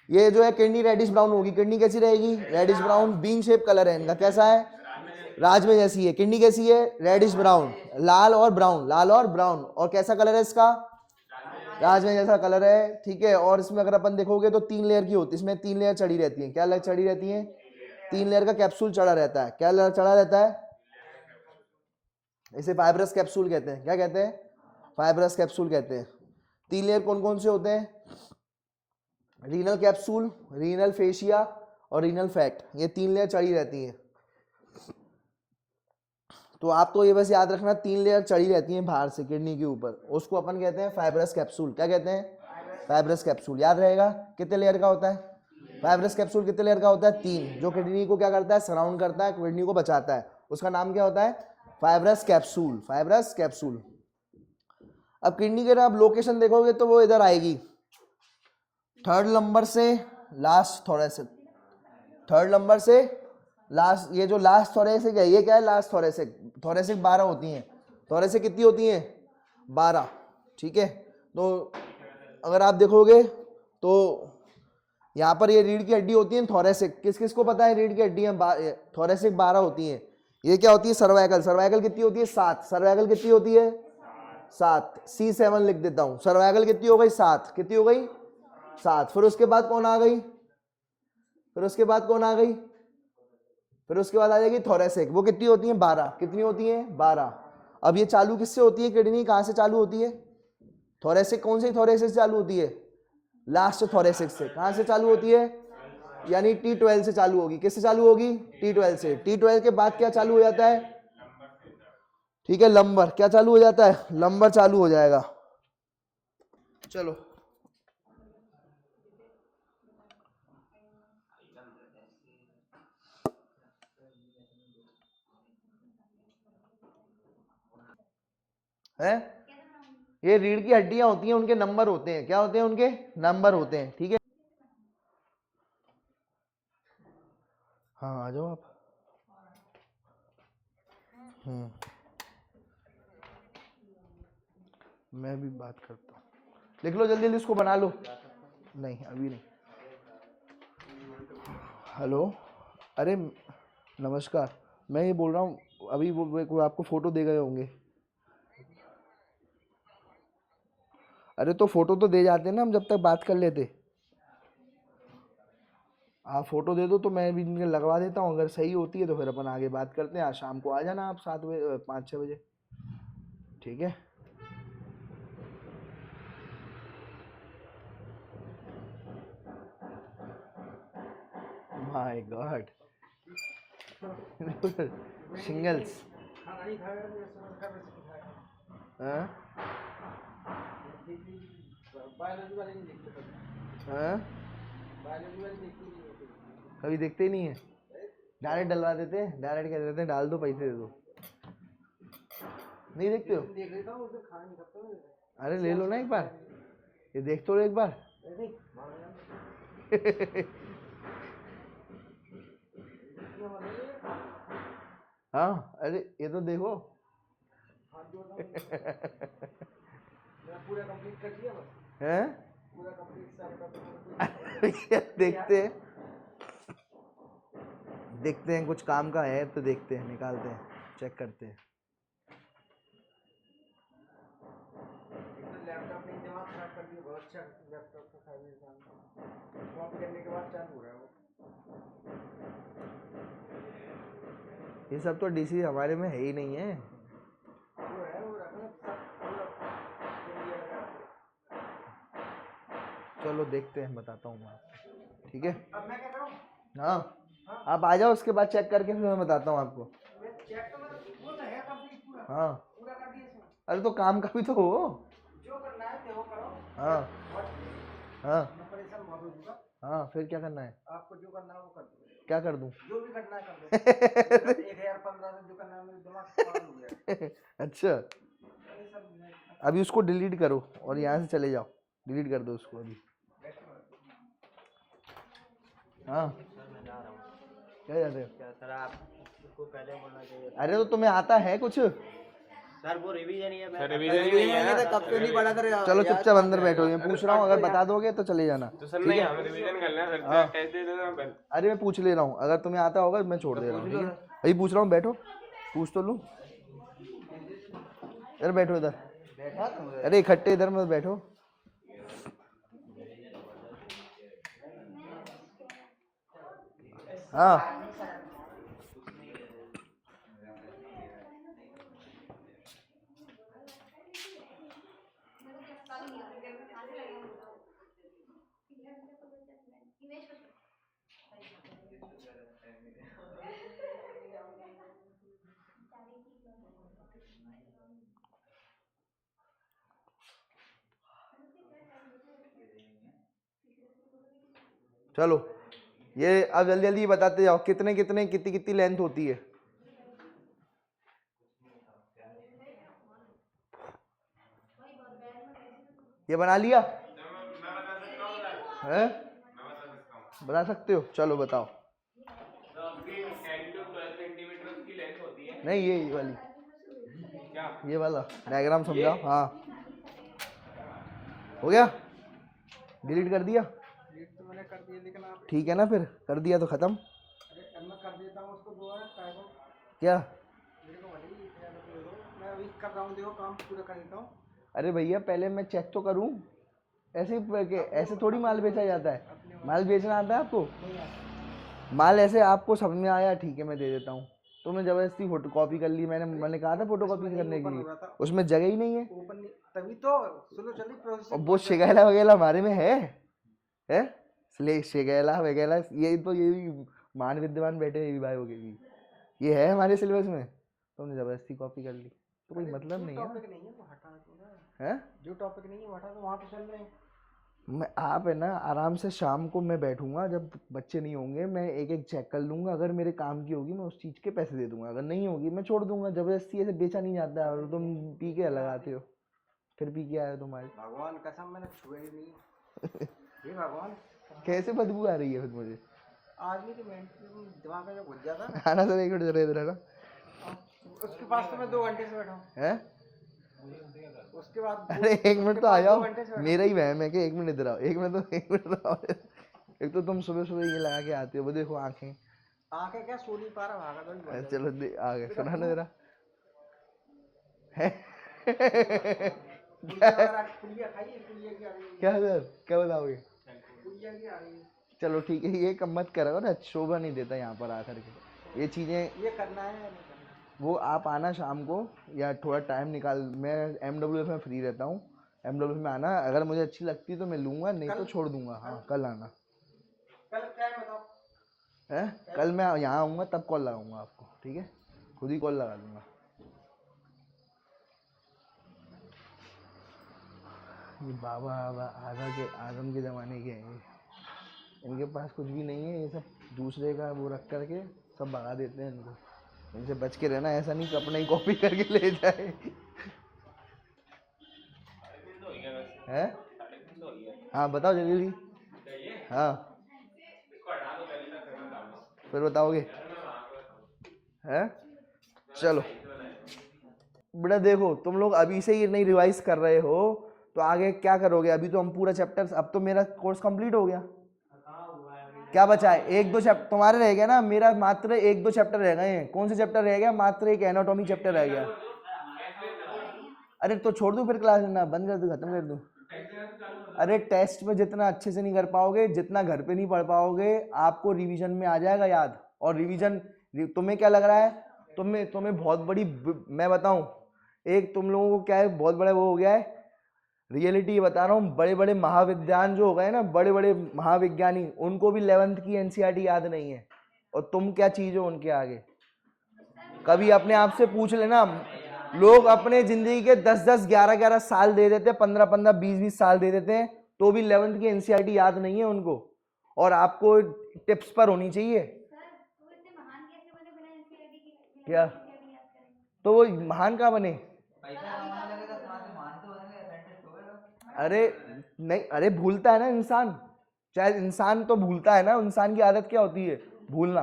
ये जो है किडनी रेडिश ब्राउन होगी। किडनी कैसी रहेगी? Reddish brown. Bean shape colour है इनका। कैसा है? राजमे जैसी है। किडनी कैसी है? Reddish brown. लाल और ब्राउन, लाल और ब्राउन। और कैसा कलर है इसका? राजमे जैसा कलर है, ठीक है। और इसमें अगर अपन देखोगे तो 3 लेयर की होती है। इसमें 3 लेयर चढ़ी रहती है। क्या चढ़ी रहती है? 3 लेयर का कैप्सूल चढ़ा रहता है। क्या चढ़ा रहता है? इसे फाइब्रस कैप्सूल कहते हैं। क्या कहते हैं? फाइब्रस कैप्सूल कहते हैं। 3 लेयर कौन कौन से होते हैं? रीनल कैप्सूल, रीनल फेशिया और रीनल फैट। ये 3 लेयर चढ़ी रहती हैं। तो आप तो ये बस याद रखना, 3 लेयर चढ़ी रहती हैं बाहर से किडनी के ऊपर। उसको अपन कहते हैं फाइब्रस कैप्सूल। क्या कहते हैं? Fibrous capsule. याद रहेगा कितने लेयर का होता है? फाइब्रस कैप्सूल कितने लेयर का होता है? 3। जो किडनी को क्या करता है? सराउंड करता है, किडनी को बचाता है। उसका नाम क्या होता है? Fibrous capsule. Fibrous capsule. अब किडनी के आप लोकेशन देखोगे तो वो इधर आएगी, 3rd नंबर से लास्ट थोरेसिक। 3rd नंबर से लास्ट, ये जो लास्ट थोरेसिक है, ये क्या है? Last thoracic. थोरेसिक 12 होती हैं। थोरेसिक कितनी होती हैं? 12, ठीक है। तो अगर आप देखोगे तो यहाँ पर ये रीढ़ की हड्डी होती है थोरेसिक। किस किस को पता है रीढ़ की हड्डियां थोरेसिक 12 होती हैं? ये क्या होती है? सर्वाइकल। सर्वाइकल कितनी होती है? 7। सर्वाइकल कितनी होती है? 7। C7 लिख देता हूं। सर्वाइकल कितनी हो गई? 7। कितनी हो गई? 7। फिर उसके बाद कौन आ गई? फिर उसके बाद कौन आ गई? फिर उसके बाद आ जाएगी थोरेसिक। वो कितनी होती है? 12। कितनी होती है? 12। अब ये चालू किससे होती है? किडनी कहां से चालू होती है? थोरेसिक। कौन सी थोरेसिक से चालू होती है? लास्ट थोरेसिक से। कहां से चालू होती है? यानी T12 से चालू होगी। किससे चालू होगी? T12 से। T12 के बाद क्या चालू हो जाता है? ठीक है, लंबर। क्या चालू हो जाता है? लंबर चालू हो जाएगा। चलो, है ये रीढ़ की हड्डियां होती हैं, उनके नंबर होते हैं। क्या होते हैं? उनके नंबर होते हैं, ठीक है। हाँ, आ जाओ आप। मैं भी बात करता हूँ। लिख लो जल्दी जल्दी, इसको बना लो। नहीं, अभी नहीं। हेलो, अरे नमस्कार। मैं ये बोल रहा हूँ, अभी वो आपको फोटो दे गए होंगे। अरे तो फोटो तो दे जाते ना हम, जब तक बात कर लेते। आप फोटो दे दो तो मैं भी इनके लगवा देता हूँ। अगर सही होती है तो फिर अपन आगे बात करते हैं। आज शाम को आ जाना आप 7 बजे, 5-6 बजे, ठीक है। My God, singles. हाँ हाँ, कभी देखते ही नहीं है, डायरेक्ट डलवा देते हैं, डायरेक्ट कह देते हैं डाल दो पैसे दे दो, नहीं देखते हो? देख लेता हूँ उसे खाना नहीं सकता मैं। अरे ले लो ना एक बार, ये देख तो लो एक बार। हाँ अरे ये तो देखो। पूरा कंप्लीट कर दिया बस। हैं? पूरा कंप्लीट देखते हैं, देखते हैं कुछ काम का है तो देखते हैं, निकालते हैं, चेक करते हैं। लैपटॉप ने दिमाग खराब कर दिया, बहुत अच्छा लैपटॉप का फाइल कॉपी करने के बाद चालू हो रहा है वो। ये सब तो डीसी हमारे में है ही नहीं है। वो है वो रखना सब पूरा इंडिया लगा। चलो देखते हैं, बताता हूँ मैं आपको, ठीक है? अब मैं क्या करूँ? हाँ आप आ जाओ, उसके बाद चेक करके फिर मैं बताता हूँ आपको। मैं चेक तो मतलब वो तो है कंप्लीट पूरा। हाँ पूरा कर दिया इसमें। अरे तो काम का भी तो हो। जो करना है वो करो। हाँ हाँ मैं परेशान बहुत हो दूंगा। हाँ फिर क्या करना है? आपको जो करना है वो कर दो। क्या कर दूँ? जो भी करना है कर दो। 1015 में जो करना है मेरे दिमाग पागल हो गया। अच्छा ये सब अभी उसको डिलीट करो और यहाँ से चले जाओ, डिलीट कर दो उसको अभी। हाँ क्या जाते हो? क्या सर आपको पहले बोलना चाहिए। अरे तो तुम्हें आता है कुछ? सर वो रिवीजन ही है। सर रिवीजन ही नहीं है तो कब से नहीं पढ़ा कर। चलो चुपचाप अंदर बैठो, मैं पूछ रहा हूँ, अगर बता दोगे तो चले जाना। तो सर ठीक नहीं, है हमें रिवीजन करना है सर। हाँ। टेस्ट दे देना पहले। अरे मैं पूछ ले रहा हूँ, अगर तुम्हें आता होगा मैं छोड़ दे रहा हूँ, ठीक है? अभी पूछ रहा हूँ, बैठो, पूछ तो लूँ। इधर बैठो, इधर बैठा तुम। अरे इकट्ठे इधर मत बैठो। हाँ चलो ये अब जल्दी जल्दी बताते जाओ, कितने कितने कितनी कितनी लेंथ होती है? ये बना लिया है? बता सकते हो? चलो बताओ। नहीं ये वाली, क्या ये वाला डायग्राम समझाओ। हाँ हो गया, डिलीट कर दिया? ये तो मैंने कर दिया लेकिन आप। ठीक है ना, फिर कर दिया तो खत्म। अरे अब मैं कर देता हूँ उसको दोबारा टाइप। क्या? मेरे को भले ही मैं अभी कर रहा हूँ, देखो काम पूरा कर देता हूँ। अरे भैया पहले मैं चेक तो करूं, ऐसे ऐसे थोड़ी माल बेचा जाता है। माल बेचना आता है आपको? माल ऐसे आपको समझ में आया, ठीक है मैं दे देता हूँ, तुमने जबरदस्ती फोटो कॉपी कर ली, मैंने कहा था फोटो कॉपी करने के लिए, उसमें जगह ही नहीं है। ओपन नहीं तभी तो सुनो चलिए प्रोसेस। और वो शिगैला वगैरह हमारे में है शिगैला वगैरह, ये भी मान विद्यमान बैठे, ये भी भाई हो गई, ये है हमारे सिलेबस में, तुमने जबरदस्ती कॉपी कर ली तो कोई मतलब नहीं है। टॉपिक नहीं है वो हटा दो ना। हैं? जो टॉपिक नहीं है वो हटा दो, वहाँ पे चल रहे हैं। मैं आप है ना आराम से शाम को मैं बैठूंगा, जब बच्चे नहीं होंगे मैं एक एक चेक कर लूंगा, अगर मेरे काम की होगी मैं उस चीज़ के पैसे दे दूंगा, अगर नहीं होगी मैं छोड़ दूंगा। जबरदस्ती ऐसे बेचा नहीं जाता है, और तुम पी के लगाते हो, फिर पी के आए हो तुम्हारे। भगवान कसम मैंने छुआ ही नहीं। ये भगवान कैसे बदबू आ रही है फिर मुझे? आदमी के दिमाग में जब घुस जाता है आना सर, एक मिनट जरा इधर आना। उसके पास तो मैं 2 घंटे से बैठा हूँ। है? उसके बाद अरे एक मिनट तो आ जाओ, 2 घंटे से बैठा मेरा ही वहम है कि एक मिनट इधर आओ, एक मिनट आओ। एक तो तुम सुबह सुबह ये लगा के आते हो, वो देखो आंखें। आंखें क्या सो नहीं पा रहा, भागा दौड़ी बहुत चलो आ गए, सुना ना जरा। पुलिया खाइए, पुलिया की आ रही है। क्या सर, क्या बताओगे? पुलिया की आ रही है। चलो ठीक है, ये कम मत करो ना, शोभा नहीं देता यहाँ पर आकर के ये चीज़ें। ये करना है या नहीं करना? वो आप आना शाम को, या थोड़ा टाइम निकाल, मैं MWF में फ्री रहता हूँ, MWF में आना, अगर मुझे अच्छी लगती तो मैं लूँगा, नहीं तो छोड़ दूंगा। हाँ कल आना कल क्या है बताओ? है, कल मैं यहाँ आऊँगा तब कॉल लगाऊंगा आपको, ठीक है? खुद ही कॉल लगा दूंगा। ये बाबा आदम के ज़माने के हैं ये। इनके पास कुछ भी नहीं है, ये सब दूसरे का वो रख करके सब भगा देते हैं इनको। इनसे बच के रहना, ऐसा नहीं कि अपना ही कॉपी करके ले जाए। है हाँ बताओ जल्दी। हाँ फिर बताओगे। है चलो बेटा देखो, तुम लोग अभी से ये नहीं रिवाइज कर रहे हो तो आगे क्या करोगे। अभी तो हम पूरा चैप्टर, अब तो मेरा कोर्स कंप्लीट हो गया। क्या बचा है? एक दो चैप्टर तुम्हारे रह गया ना, मेरा मात्र एक दो चैप्टर रह गए हैं। कौन से चैप्टर रह गया? मात्र एक एनाटॉमी चैप्टर रह गया। अरे तो छोड़ दूं फिर क्लास लेना, बंद कर दूं, खत्म कर दूं? अरे टेस्ट में जितना अच्छे से नहीं कर पाओगे, जितना घर पे नहीं पढ़ पाओगे, आपको रिवीजन में आ जाएगा याद। और रिवीजन तुम्हें क्या लग रहा है, तुम्हें बहुत बड़ी, मैं बताऊं एक तुम लोगों को क्या है, बहुत बड़ा वो हो गया है। रियलिटी बता रहा हूँ, बड़े बड़े महाविद्वान जो हो गए ना, बड़े बड़े महाविज्ञानी, उनको भी 11th की एनसीईआरटी याद नहीं है। और तुम क्या चीज हो उनके आगे। कभी अपने आप से पूछ लेना, लोग अपने जिंदगी के 10-10, 11-11 साल दे देते, 15-15, 20-20 साल दे देते हैं, तो भी 11th की एनसीईआरटी याद नहीं है उनको। और आपको टिप्स पर होनी चाहिए। क्या तो वो महान कहाँ बने? अरे नहीं, अरे भूलता है ना इंसान, चाहे इंसान तो भूलता है ना, इंसान की आदत क्या होती है? भूलना।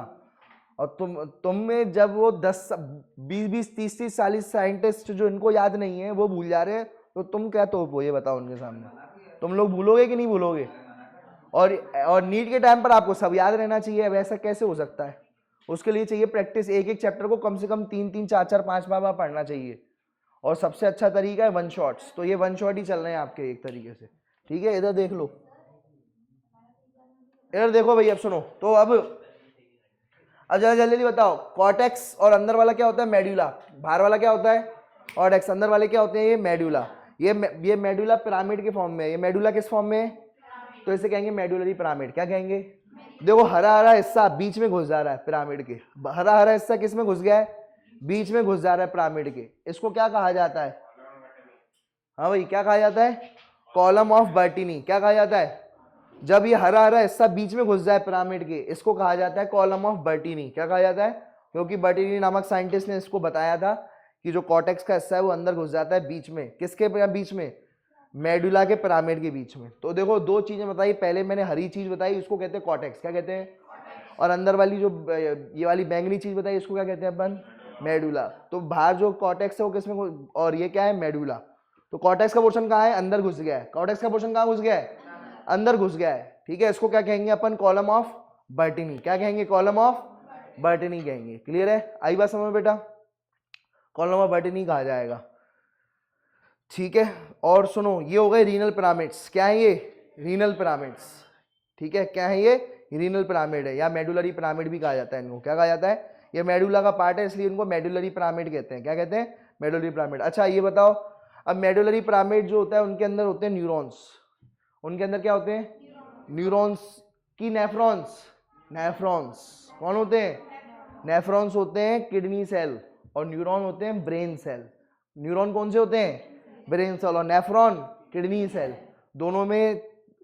और तुम में जब वो 10, 20, 30 40 साइंटिस्ट जो इनको याद नहीं है वो भूल जा रहे हैं, तो तुम क्या तो वो, ये बताओ उनके सामने तुम लोग भूलोगे कि नहीं भूलोगे? और नीट के टाइम पर आपको सब याद रहना चाहिए, वैसा कैसे हो सकता है? उसके लिए चाहिए प्रैक्टिस। एक एक चैप्टर को कम से कम 3-3, 4-4, 5 बार पढ़ना चाहिए। और सबसे अच्छा तरीका है वन शॉट्स, तो ये वन शॉट ही चल रहे हैं आपके एक तरीके से। ठीक है, इधर देख लो, इधर देखो भाई। अब सुनो, तो अब जरा जल्दी बताओ, कॉर्टेक्स और अंदर वाला क्या होता है? मेड्यूला। बाहर वाला क्या होता है? कॉर्टेक्स। अंदर वाले क्या होते हैं? ये मेड्यूला। ये मेड्यूला पिरामिड के फॉर्म में है। ये मेड्यूला किस फॉर्म में है? तो इसे कहेंगे मेड्यूलरी पिरामिड। क्या कहेंगे? देखो हरा हरा हिस्सा बीच में घुस जा रहा है पिरामिड के। हरा हरा हिस्सा किस में घुस गया है? बीच में घुस जा रहा है पिरामिड के। इसको क्या कहा जाता है? हाँ भाई, क्या कहा जाता है? Column of Bertini. क्या कहा जाता है? जब ये हरा हरा हिस्सा बीच में घुस जाए पिरामिड के, इसको कहा जाता है कॉलम ऑफ बर्टिनी। क्या कहा जाता है? क्योंकि बर्टिनी नामक साइंटिस्ट ने इसको बताया था कि जो कॉर्टेक्स का हिस्सा है वो अंदर घुस जाता है बीच में। किसके बीच में? मेडुला के पिरामिड के बीच में। तो देखो दो चीजें बताई, पहले मैंने हरी चीज बताई, उसको कहते हैं कॉर्टेक्स। क्या कहते हैं? और अंदर वाली जो ये वाली बैंगनी चीज बताई, इसको क्या कहते हैं अपन? मेडुला। तो बाहर जो कॉर्टेक्स है वो किसमें, और ये क्या है? मेडुला। तो कॉर्टेक्स का पोर्शन कहाँ है? अंदर घुस गया है। कॉर्टेक्स का पोर्शन कहाँ घुस गया है? अंदर घुस गया है। ठीक है, इसको क्या कहेंगे अपन? Column of Bertini. क्या कहेंगे? कॉलम ऑफ बर्टिनी कहेंगे। क्लियर है? आई बात समझ में बेटा? कॉलम ऑफ बर्टिनी कहा जाएगा। ठीक है, और सुनो, ये हो गए रीनल पिरामिड्स। क्या है ये? Renal pyramids. ठीक है, क्या है ये? रीनल पिरामिड है, या मेडुलरी पिरामिड भी कहा जाता है इनको। क्या कहा जाता है? ये मेडुला का पार्ट है, इसलिए इनको मेडुलरी पिरामिड कहते हैं। क्या कहते हैं? Medullary pyramid. अच्छा ये बताओ, अब मेडुलरी पिरामिड जो होता है उनके अंदर होते हैं न्यूरॉन्स। उनके अंदर क्या होते हैं? न्यूरॉन्स की नेफ्रॉन्स। नेफ्रॉन्स कौन होते हैं? नेफ्रॉन्स होते हैं किडनी सेल, और न्यूरॉन होते हैं ब्रेन सेल। न्यूरॉन कौन से होते हैं? Brain cell. और नेफ्रॉन किडनी सेल। दोनों में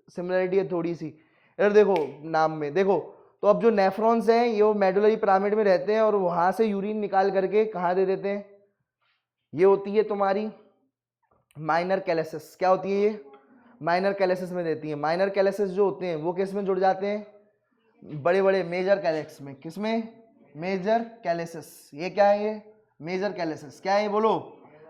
सिमिलरिटी है थोड़ी सी। इधर देखो नाम में देखो, तो अब जो नेफ्रॉन्स हैं ये वो मेडुलरी पिरामिड में रहते हैं, और वहां से यूरिन निकाल करके कहाँ दे देते हैं? ये होती है तुम्हारी माइनर कैलेसिस। क्या होती है ये? माइनर कैलेसिस में देती है। माइनर कैलेसिस जो होते हैं वो किस में जुड़ जाते हैं? बड़े बड़े मेजर कैलेक्स में। किस में? मेजर कैलेसिस। ये क्या है? ये मेजर कैलेसिस। क्या है ये? बोलो,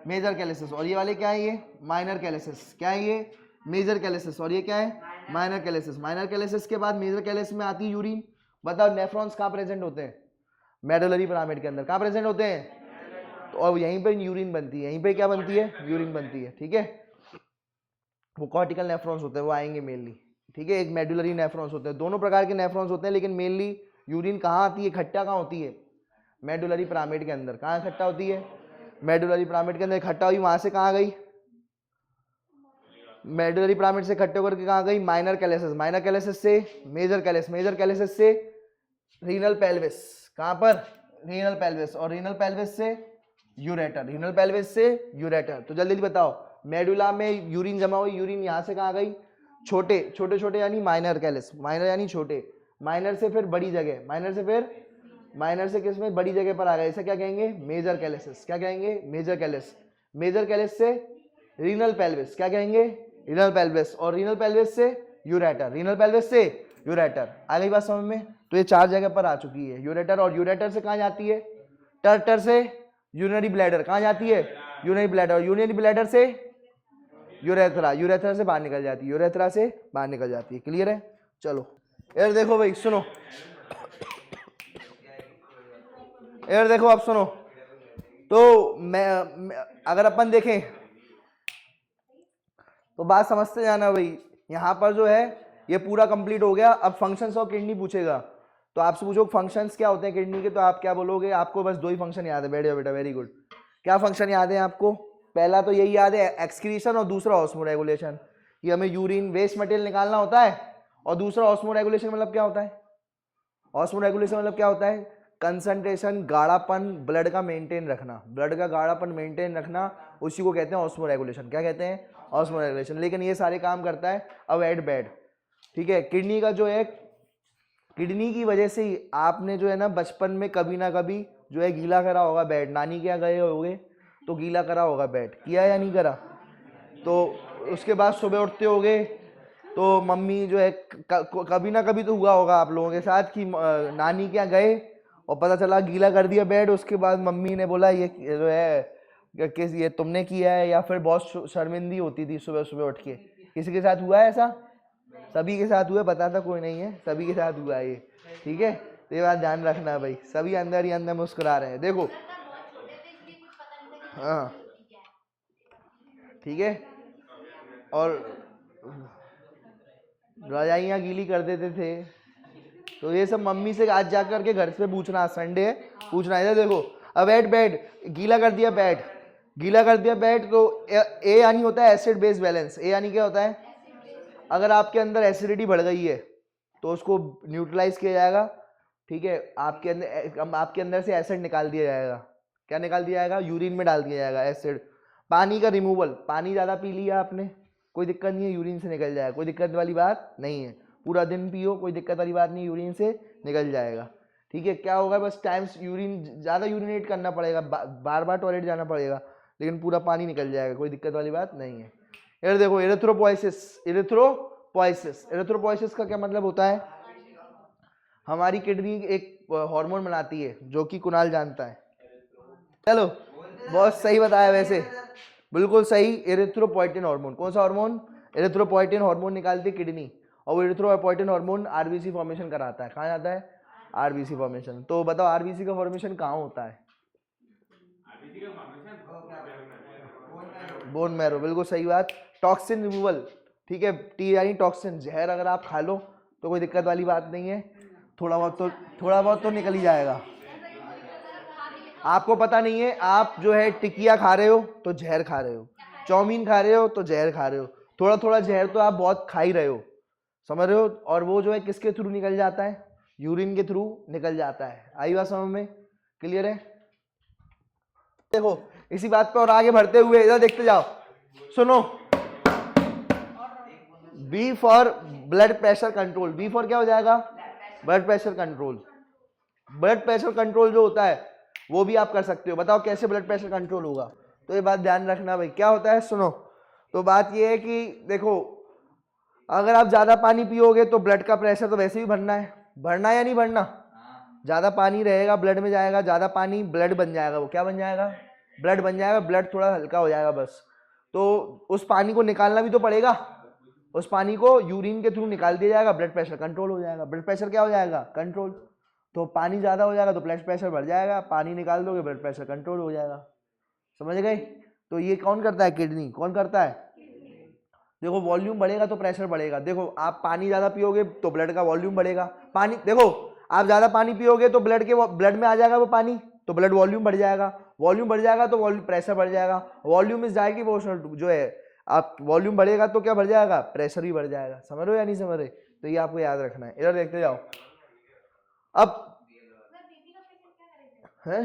मेजर कैलेसिस। और ये वाले क्या है? ये माइनर कैलेसिस। क्या है ये? मेजर कैलेसिस। और ये क्या है? माइनर कैलेसिस। माइनर कैलेसिस के बाद मेजर कैलेसिस में आती है यूरिन। बताओ नेफ्रॉन्स कहाँ प्रेजेंट होते हैं? मेडुलरी पिरामिड के अंदर। कहाँ प्रेजेंट होते हैं? तो और यहीं पे यूरिन बनती है। यहीं पे क्या बनती है? यूरिन बनती है। ठीक है, वो कॉर्टिकल नेफ्रॉन्स होते हैं, वो आएंगे मेनली। ठीक है, एक मेडुलरी नेफ्रॉन्स होते हैं। दोनों प्रकार के नेफ्रॉन्स होते हैं, लेकिन मेनली यूरिन कहाँ आती है? इकट्ठा कहाँ होती है? मेडुलरी पिरामिड के अंदर। कहाँ इकट्ठा होती है? मेडुलरी पिरामिड के अंदर इकट्ठा हुई, वहां से कहाँ गई? मेडुलरी पिरामिड से इकट्ठे होकर के कहाँ गई? माइनर कैलेसिस। माइनर कैलेसिस से मेजर कैलेसिस। मेजर कैलेसिस से रीनल पेल्विस। कहाँ पर? Renal pelvis. और रीनल पेल्विस से यूरेटर। रीनल पेल्विस से यूरेटर। तो जल्दी बताओ, मेडुला में यूरिन जमा हुई, यूरिन यहाँ से कहाँ गई? छोटे छोटे छोटे यानी माइनर कैलस, माइनर यानी छोटे, माइनर से फिर बड़ी जगह, माइनर से किस में बड़ी जगह पर आ गए, इसे क्या कहेंगे मेजर कैलसेस, क्या कहेंगे मेजर कैलस, मेजर कैलस से रीनल पेल्विस, क्या कहेंगे रीनल पेल्विस, और रीनल पेल्विस से यूरेटर, रीनल पेल्विस से यूरेटर। आ गई बात समझ में? तो ये 4 जगह पर आ चुकी है यूरेटर, और यूरेटर से कहाँ जाती है टर्टर से यूरिनरी ब्लैडर, कहाँ जाती है यूरिनरी ब्लैडर, यूरिनरी ब्लैडर से यूरेथ्रा, यूरेथ्रा से बाहर निकल जाती है, यूरेथ्रा से बाहर निकल जाती है। क्लियर है? चलो यार देखो भाई सुनो, यार देखो अब सुनो, तो मैं अगर अपन देखें तो बात समझते जाना भाई। यहाँ पर जो है ये पूरा कंप्लीट हो गया। अब फंक्शंस ऑफ किडनी पूछेगा तो आपसे पूछो फंक्शंस क्या होते हैं किडनी के, तो आप क्या बोलोगे? आपको बस 2 ही फंक्शन याद है, बैठ जाओ बेटा, वेरी गुड। क्या फंक्शन याद है आपको? पहला तो यही याद है एक्सक्रीशन, और दूसरा ऑस्मोरेगुलेशन, कि हमें यूरिन वेस्ट मटेरियल निकालना होता है, और दूसरा ऑस्मोरेगुलेशन मतलब क्या होता है? ऑस्मोरेगुलेशन मतलब क्या होता है? कंसंट्रेशन, गाढ़ापन ब्लड का मेंटेन रखना, ब्लड का गाढ़ापन मेंटेन रखना, उसी को कहते हैं ऑस्मोरेगुलेशन। क्या कहते हैं? ऑस्मोरेगुलेशन। लेकिन ये सारे काम करता है अब एट बेड, ठीक है। किडनी का जो है, किडनी की वजह से ही आपने जो है ना बचपन में कभी ना कभी जो है गीला करा होगा बेड, नानी के यहाँ गए होगे तो गीला करा होगा बेड, किया या नहीं करा? तो उसके बाद सुबह उठते होगे तो मम्मी जो है कभी ना कभी तो हुआ होगा आप लोगों के साथ कि नानी के यहाँ गए और पता चला गीला कर दिया बेड, उसके बाद मम्मी ने बोला ये जो है कि ये तुमने किया है, या फिर बहुत शर्मिंदी होती थी सुबह सुबह उठ के। किसी के साथ हुआ है ऐसा? सभी के साथ हुआ है, बताता कोई नहीं है, सभी के साथ हुआ है ये, ठीक है। तो ये बात ध्यान रखना भाई, सभी अंदर ही अंदर मुस्कुरा रहे हैं, देखो। हाँ ठीक है। और रजाइयाँ गीली कर देते थे, तो ये सब मम्मी से आज जा करके घर से पूछना, संडे है पूछना है। देखो अब एट बेड गीला कर दिया बेड, गीला कर दिया बेड, तो ए यानी होता है एसिड बेस बैलेंस। ए यानी क्या होता है? अगर आपके अंदर एसिडिटी बढ़ गई है तो उसको न्यूट्रलाइज किया जाएगा, ठीक है। आपके अंदर से एसिड निकाल दिया जाएगा। क्या निकाल दिया जाएगा? यूरिन में डाल दिया जाएगा एसिड। पानी का रिमूवल, पानी ज़्यादा पी लिया आपने, कोई दिक्कत नहीं है, यूरिन से निकल जाएगा, कोई दिक्कत वाली बात नहीं है। पूरा दिन पियो, कोई दिक्कत वाली बात नहीं, यूरिन से निकल जाएगा, ठीक है। क्या होगा? बस टाइम्स यूरिन ज़्यादा यूरिनेट करना पड़ेगा, बार बार टॉयलेट जाना पड़ेगा, लेकिन पूरा पानी निकल जाएगा, कोई दिक्कत वाली बात नहीं है। यार देखो एरिथ्रोपोइसिस, एरिथ्रोपोइसिस, एरिथ्रोपोइसिस का क्या मतलब होता है? हमारी किडनी एक हार्मोन बनाती है जो कि कुणाल जानता है। चलो बहुत सही बताया वैसे, बिल्कुल सही। एरिथ्रोपोइटिन हार्मोन, कौन सा हार्मोन? एरिथ्रोपोइटिन हार्मोन निकालती है किडनी, और वो एरिथ्रोपोइटिन हार्मोन आरबीसी फॉर्मेशन कराता है। कहाँ जाता है? RBC formation. तो बताओ आरबीसी का फॉर्मेशन कहाँ होता है? बोन मैरो, बिल्कुल सही बात। टॉक्सिन रिमूवल, ठीक है। टी यानी टॉक्सिन, जहर अगर आप खा लो तो कोई दिक्कत वाली बात नहीं है, थोड़ा बहुत तो निकल ही जाएगा। आपको पता नहीं है, आप जो है टिकिया खा रहे हो तो जहर खा रहे हो, चाउमीन खा रहे हो तो जहर खा रहे हो, थोड़ा थोड़ा जहर तो आप बहुत खा ही रहे हो, समझ रहे हो। और वो जो है किसके थ्रू निकल जाता है? यूरिन के थ्रू निकल जाता है। आई बात समझ में? क्लियर है? देखो इसी बात पे और आगे बढ़ते हुए इधर देखते जाओ, सुनो। B for blood pressure control, B for क्या हो जाएगा? Blood pressure control. Blood pressure control जो होता है वो भी आप कर सकते हो। बताओ कैसे ब्लड प्रेशर कंट्रोल होगा? तो ये बात ध्यान रखना भाई, क्या होता है सुनो। तो बात ये है कि देखो अगर आप ज्यादा पानी पियोगे तो ब्लड का प्रेशर तो वैसे भी बढ़ना है, बढ़ना या नहीं बढ़ना? ज्यादा पानी रहेगा ब्लड में जाएगा, ज्यादा पानी ब्लड बन जाएगा, वो क्या बन जाएगा? ब्लड बन जाएगा, ब्लड थोड़ा हल्का हो जाएगा बस। तो उस पानी को निकालना भी तो पड़ेगा, उस पानी को यूरिन के थ्रू निकाल दिया जाएगा, ब्लड प्रेशर कंट्रोल हो जाएगा। ब्लड प्रेशर क्या हो जाएगा? कंट्रोल। तो पानी ज़्यादा हो जाएगा तो ब्लड प्रेशर बढ़ जाएगा, पानी निकाल दोगे ब्लड प्रेशर कंट्रोल हो जाएगा। समझ गए? तो ये कौन करता है? किडनी। कौन करता है? देखो वॉल्यूम बढ़ेगा तो प्रेशर बढ़ेगा। देखो आप पानी ज़्यादा पियोगे तो ब्लड का वॉल्यूम बढ़ेगा। पानी देखो आप ज़्यादा पानी पियोगे तो ब्लड में आ जाएगा वो पानी, तो ब्लड वॉल्यूम बढ़ जाएगा, वॉल्यूम बढ़ जाएगा तो प्रेशर बढ़ जाएगा। वॉल्यूम इज डायरेक्टली प्रोपोर्शनल जो है, आप वॉल्यूम बढ़ेगा तो क्या बढ़ जाएगा? प्रेशर भी बढ़ जाएगा। समझ रहे हो या नहीं समझ रहे? तो ये आपको याद रखना है। इधर देखते जाओ। अब है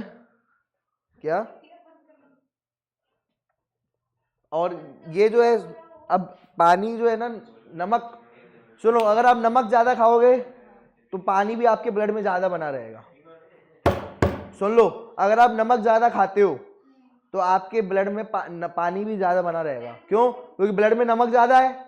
क्या, और ये जो है अब पानी जो है ना नमक, सुनो, अगर आप नमक ज्यादा खाओगे तो पानी भी आपके ब्लड में ज्यादा बना रहेगा। सुन लो, अगर आप नमक ज्यादा खाते हो तो आपके ब्लड में पानी भी ज्यादा बना रहेगा। क्यों? क्योंकि ब्लड में नमक ज्यादा है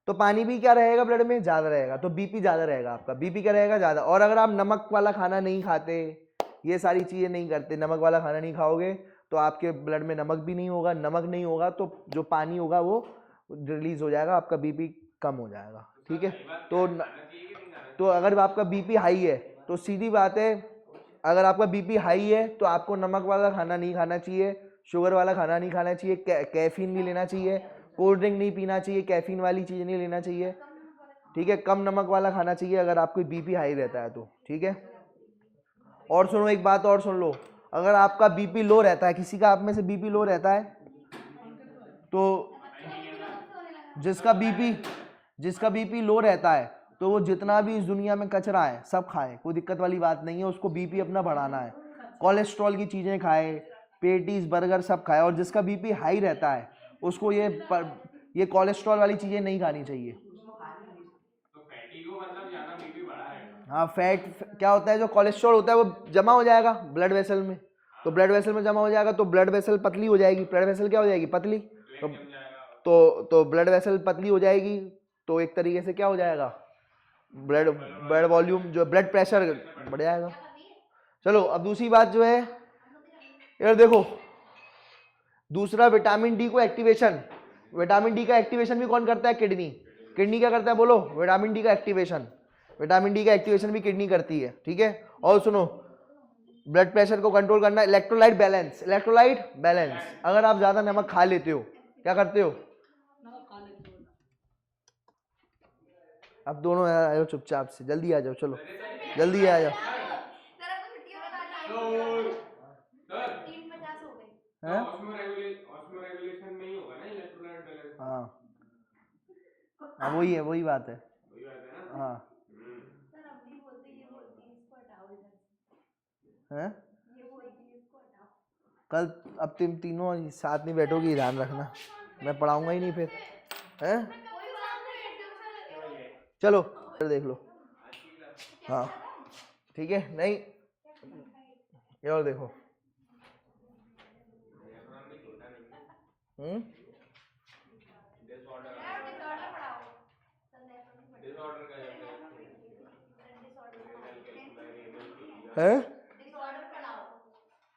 तो पानी भी क्या रहेगा, ब्लड में ज्यादा रहेगा, तो बीपी ज्यादा रहेगा, आपका बीपी क्या रहेगा, ज्यादा। और अगर आप नमक वाला खाना नहीं खाते, ये सारी चीजें नहीं करते, नमक वाला खाना नहीं खाओगे तो आपके ब्लड में नमक भी नहीं होगा, नमक नहीं होगा तो जो पानी होगा वो रिलीज हो जाएगा, आपका बीपी कम हो जाएगा। ठीक है, तो अगर आपका बीपी हाई है तो सीधी बात है, अगर आपका बीपी हाई है तो आपको नमक वाला खाना नहीं खाना चाहिए, शुगर वाला खाना नहीं खाना चाहिए, कैफीन नहीं लेना चाहिए, कोल्ड ड्रिंक नहीं पीना चाहिए, कैफीन वाली चीज़ें नहीं लेना चाहिए। ठीक है, कम नमक वाला खाना चाहिए अगर आपको बीपी हाई रहता है तो। ठीक है, और सुनो, एक बात और सुन लो, अगर आपका बीपी लो रहता है, किसी का आप में से बीपी लो रहता है, तो जिसका बीपी लो रहता है तो वो जितना भी इस दुनिया में कचरा है सब खाए, कोई दिक्कत वाली बात नहीं है, उसको बीपी अपना बढ़ाना है, कोलेस्ट्रॉल की चीज़ें खाए, पेटीज बर्गर सब खाए। और जिसका बीपी हाई रहता है उसको ये कोलेस्ट्रॉल वाली चीज़ें नहीं खानी चाहिए। तो फैटी को मतलब ज्यादा बीपी बढ़ा है। हाँ, फैट क्या होता है, जो कोलेस्ट्रॉल होता है वो जमा हो जाएगा ब्लड वेसल में, तो ब्लड वेसल में जमा हो जाएगा तो ब्लड वेसल पतली हो जाएगी, ब्लड वेसल क्या हो जाएगी, पतली, तो ब्लड वेसल पतली हो जाएगी तो एक तरीके से क्या हो जाएगा, ब्लड वॉल्यूम, जो ब्लड प्रेशर बढ़ जाएगा। चलो, अब दूसरी बात जो है, यार देखो, दूसरा विटामिन डी को एक्टिवेशन, विटामिन डी का एक्टिवेशन भी कौन करता है, किडनी। किडनी क्या करता है, बोलो, विटामिन डी का एक्टिवेशन, विटामिन डी का एक्टिवेशन भी किडनी करती है। ठीक है, और सुनो, ब्लड प्रेशर को कंट्रोल करना, इलेक्ट्रोलाइट बैलेंस, इलेक्ट्रोलाइट बैलेंस, अगर आप ज्यादा नमक खा लेते हो, क्या करते हो, अब दोनों आ जाओ चुपचाप से, जल्दी आ जाओ, चलो जल्दी आ जाओ। हैं? ऑस्मोरेगुलेशन में ही होगा ना इलेक्ट्रोलाइट बैलेंस। हाँ, वही है, वही बात है। वही बात है ना। हाँ, हैं? कल अब तुम तीनों साथ नहीं बैठोगी, ध्यान रखना, मैं पढ़ाऊंगा ही नहीं फिर, हैं? चलो फिर देख लो। हाँ, ठीक है, नहीं, ये और देखो, हैं?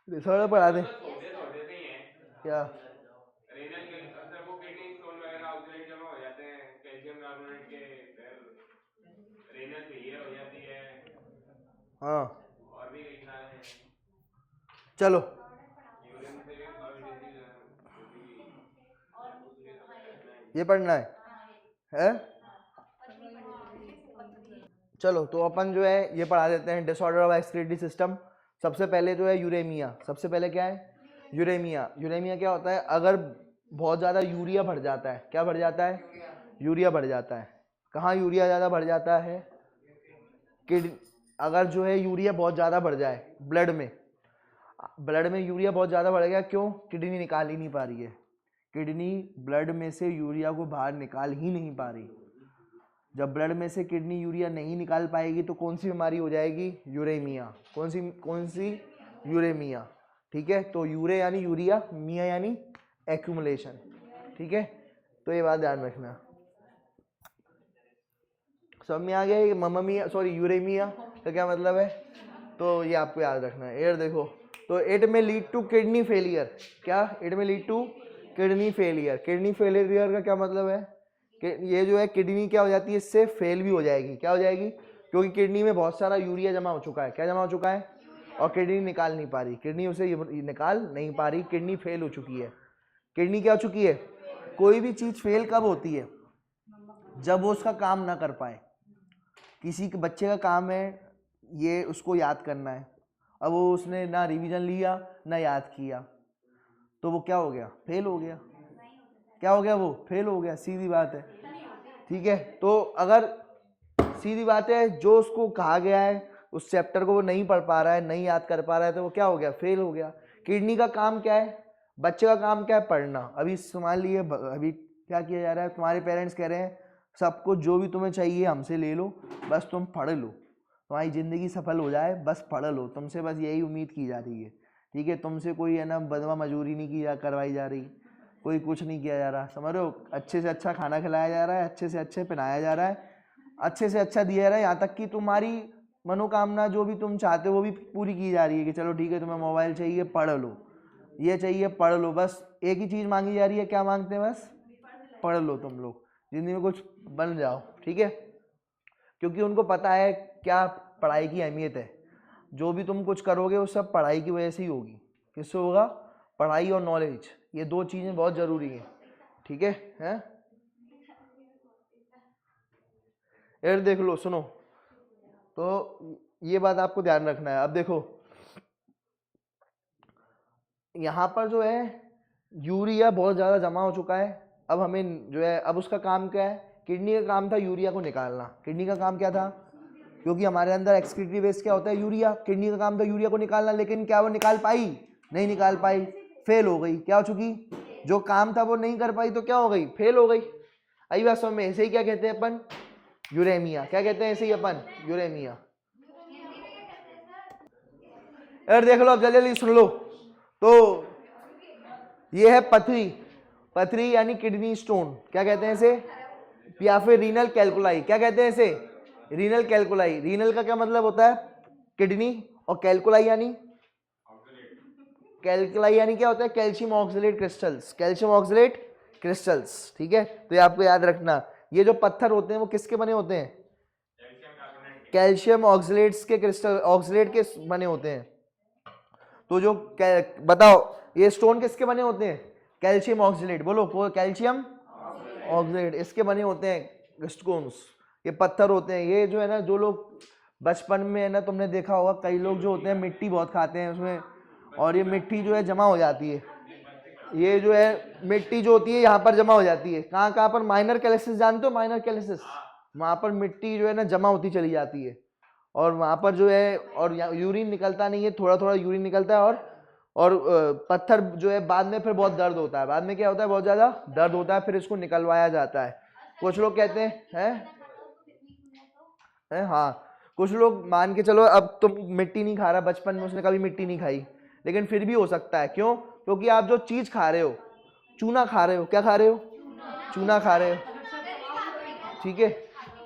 डिसऑर्डर पढ़ा दे क्या? रेनल के अंदर वो किडनी स्टोन वगैरह ऑक्सलेट जमा हो जाते हैं, कैल्शियम कार्बोनेट के, फिर रेनल फेलियर हो जाती है, हाँ, और भी कई सारे हैं। चलो, यूरिन से और डिजीज ये पढ़ना है? चलो, तो अपन जो है ये पढ़ा देते हैं, डिसऑर्डर ऑफ एक्सक्रीटरी सिस्टम। सबसे पहले जो है यूरेमिया, सबसे पहले क्या है, यूरेमिया। यूरेमिया क्या होता है, अगर बहुत ज़्यादा यूरिया बढ़ जाता है, क्या बढ़ जाता है, यूरिया बढ़ जाता है। कहाँ यूरिया ज़्यादा बढ़ जाता है, किडनी, अगर जो है यूरिया बहुत ज़्यादा बढ़ जाए ब्लड में यूरिया बहुत ज़्यादा बढ़ गया, क्यों, किडनी निकाल ही नहीं पा रही है, किडनी ब्लड में से यूरिया को बाहर निकाल ही नहीं पा रही। जब ब्लड में से किडनी यूरिया नहीं निकाल पाएगी तो कौन सी बीमारी हो जाएगी, यूरेमिया। कौन सी यूरेमिया। ठीक है, तो यूरे यानी यूरिया, मिया यानी एक्यूमुलेशन। ठीक है, तो ये बात ध्यान रखना। सब में आ गया, मम्मा मिया, सॉरी, यूरेमिया का क्या मतलब है, तो ये आपको याद रखना है। यार देखो, तो it may lead to kidney failure, क्या, it may lead to kidney failure. Kidney failure का क्या मतलब है कि ये जो है किडनी क्या हो जाती है, इससे फेल भी हो जाएगी, क्या हो जाएगी, क्योंकि किडनी में बहुत सारा यूरिया जमा हो चुका है, क्या जमा हो चुका है, और किडनी निकाल नहीं पा रही, किडनी उसे निकाल नहीं पा रही, किडनी फेल हो चुकी है। किडनी क्या हो चुकी है, कोई भी चीज़ फेल कब होती है, जब वो उसका काम ना कर पाए। किसी के बच्चे का काम है ये उसको याद करना है, अब वो उसने ना रिवीजन लिया ना याद किया, तो वो क्या हो गया, फेल हो गया। क्या हो गया, वो फेल हो गया, सीधी बात है। ठीक है, तो अगर सीधी बात है, जो उसको कहा गया है उस चैप्टर को वो नहीं पढ़ पा रहा है, नहीं याद कर पा रहा है, तो वो क्या हो गया, फेल हो गया। किडनी का काम क्या है, बच्चे का काम क्या है, पढ़ना। अभी मान लिए, अभी क्या किया जा रहा है, तुम्हारे पेरेंट्स कह रहे हैं सबको जो भी तुम्हें चाहिए हमसे ले लो, बस तुम पढ़ लो, तुम्हारी ज़िंदगी सफल हो जाए, बस पढ़ लो। तुमसे बस यही उम्मीद की जा रही है, ठीक है। तुमसे कोई है ना बदवा मजूरी नहीं की करवाई जा रही, कोई कुछ नहीं किया जा रहा, समझ रहे हो। अच्छे से अच्छा खाना खिलाया जा रहा है, अच्छे से अच्छे पहनाया जा रहा है, अच्छे से अच्छा दिया जा रहा है, यहाँ तक कि तुम्हारी मनोकामना जो भी तुम चाहते हो वो भी पूरी की जा रही है कि चलो ठीक है, तुम्हें मोबाइल चाहिए पढ़ लो, ये चाहिए पढ़ लो। बस एक ही चीज़ मांगी जा रही है, क्या मांगते हैं? बस पढ़ लो, तुम लोग जिंदगी में कुछ बन जाओ, ठीक है। क्योंकि उनको पता है क्या पढ़ाई की अहमियत है। जो भी तुम कुछ करोगे वो सब पढ़ाई की वजह से ही होगी। किससे होगा? पढ़ाई और नॉलेज, ये दो चीज़ें बहुत ज़रूरी हैं, ठीक है। हैं यार देख लो, सुनो, तो ये बात आपको ध्यान रखना है। अब देखो यहाँ पर जो है यूरिया बहुत ज़्यादा जमा हो चुका है। अब हमें जो है, अब उसका काम क्या है? किडनी का काम था यूरिया को निकालना। किडनी का काम क्या था? क्योंकि हमारे अंदर एक्सक्रीटरी वेस्ट क्या होता है? यूरिया। किडनी का काम था यूरिया को निकालना, लेकिन क्या वो निकाल पाई? नहीं निकाल पाई, फेल हो गई। क्या हो चुकी? जो काम था वो नहीं कर पाई, तो क्या हो गई? फेल हो गई। आई बात समझ में? ऐसे ही क्या कहते हैं अपन? यूरेमिया। क्या कहते हैं ऐसे ही अपन? यूरेमिया। यार देख लो, अब जल्दी जल्दी सुन लो। तो ये है पथरी। पथरी यानी किडनी स्टोन, क्या कहते हैं इसे? या फिर रीनल कैल्कुलाई, क्या कहते हैं इसे? रीनल कैल्कुलाई। रीनल का क्या मतलब होता है? किडनी। और कैल्कुलाई यानी? कैल्कुलाई यानी क्या होता है? Calcium oxalate crystals. Calcium oxalate crystals, ठीक है। तो ये आपको याद रखना। ये जो पत्थर होते हैं वो किसके बने होते हैं? कैल्शियम ऑक्सलेट्स के क्रिस्टल, ऑक्सलेट के बने होते हैं। तो जो बताओ, ये स्टोन किसके बने होते हैं? Calcium oxalate. बोलो, कैल्शियम ऑक्सलेट इसके बने होते हैं स्टोन्स। ये पत्थर होते हैं। ये जो है ना, जो लोग बचपन में है ना, तुमने देखा होगा कई लोग जो होते हैं मिट्टी बहुत खाते हैं उसमें, और ये मिट्टी जो है जमा हो जाती है। ये जो है मिट्टी जो होती है यहाँ पर जमा हो जाती है। कहाँ कहाँ पर? माइनर कैलिसिस, जानते हो माइनर कैलिसिस? वहाँ पर मिट्टी जो है ना जमा होती चली जाती है, और वहाँ पर जो है, और यूरिन निकलता नहीं है, थोड़ा थोड़ा यूरिन निकलता है, और पत्थर जो है बाद में फिर बहुत दर्द होता है। बाद में क्या होता है? बहुत ज़्यादा दर्द होता है, फिर इसको निकलवाया जाता है। कुछ लोग कहते हैं हाँ, कुछ लोग मान के चलो, अब तुम मिट्टी नहीं खा रहा, बचपन में उसने कभी मिट्टी नहीं खाई, लेकिन फिर भी हो सकता है। क्यों? क्योंकि आप जो चीज़ खा रहे हो, चूना खा रहे हो। क्या खा रहे हो? चूना खा रहे हो, ठीक है।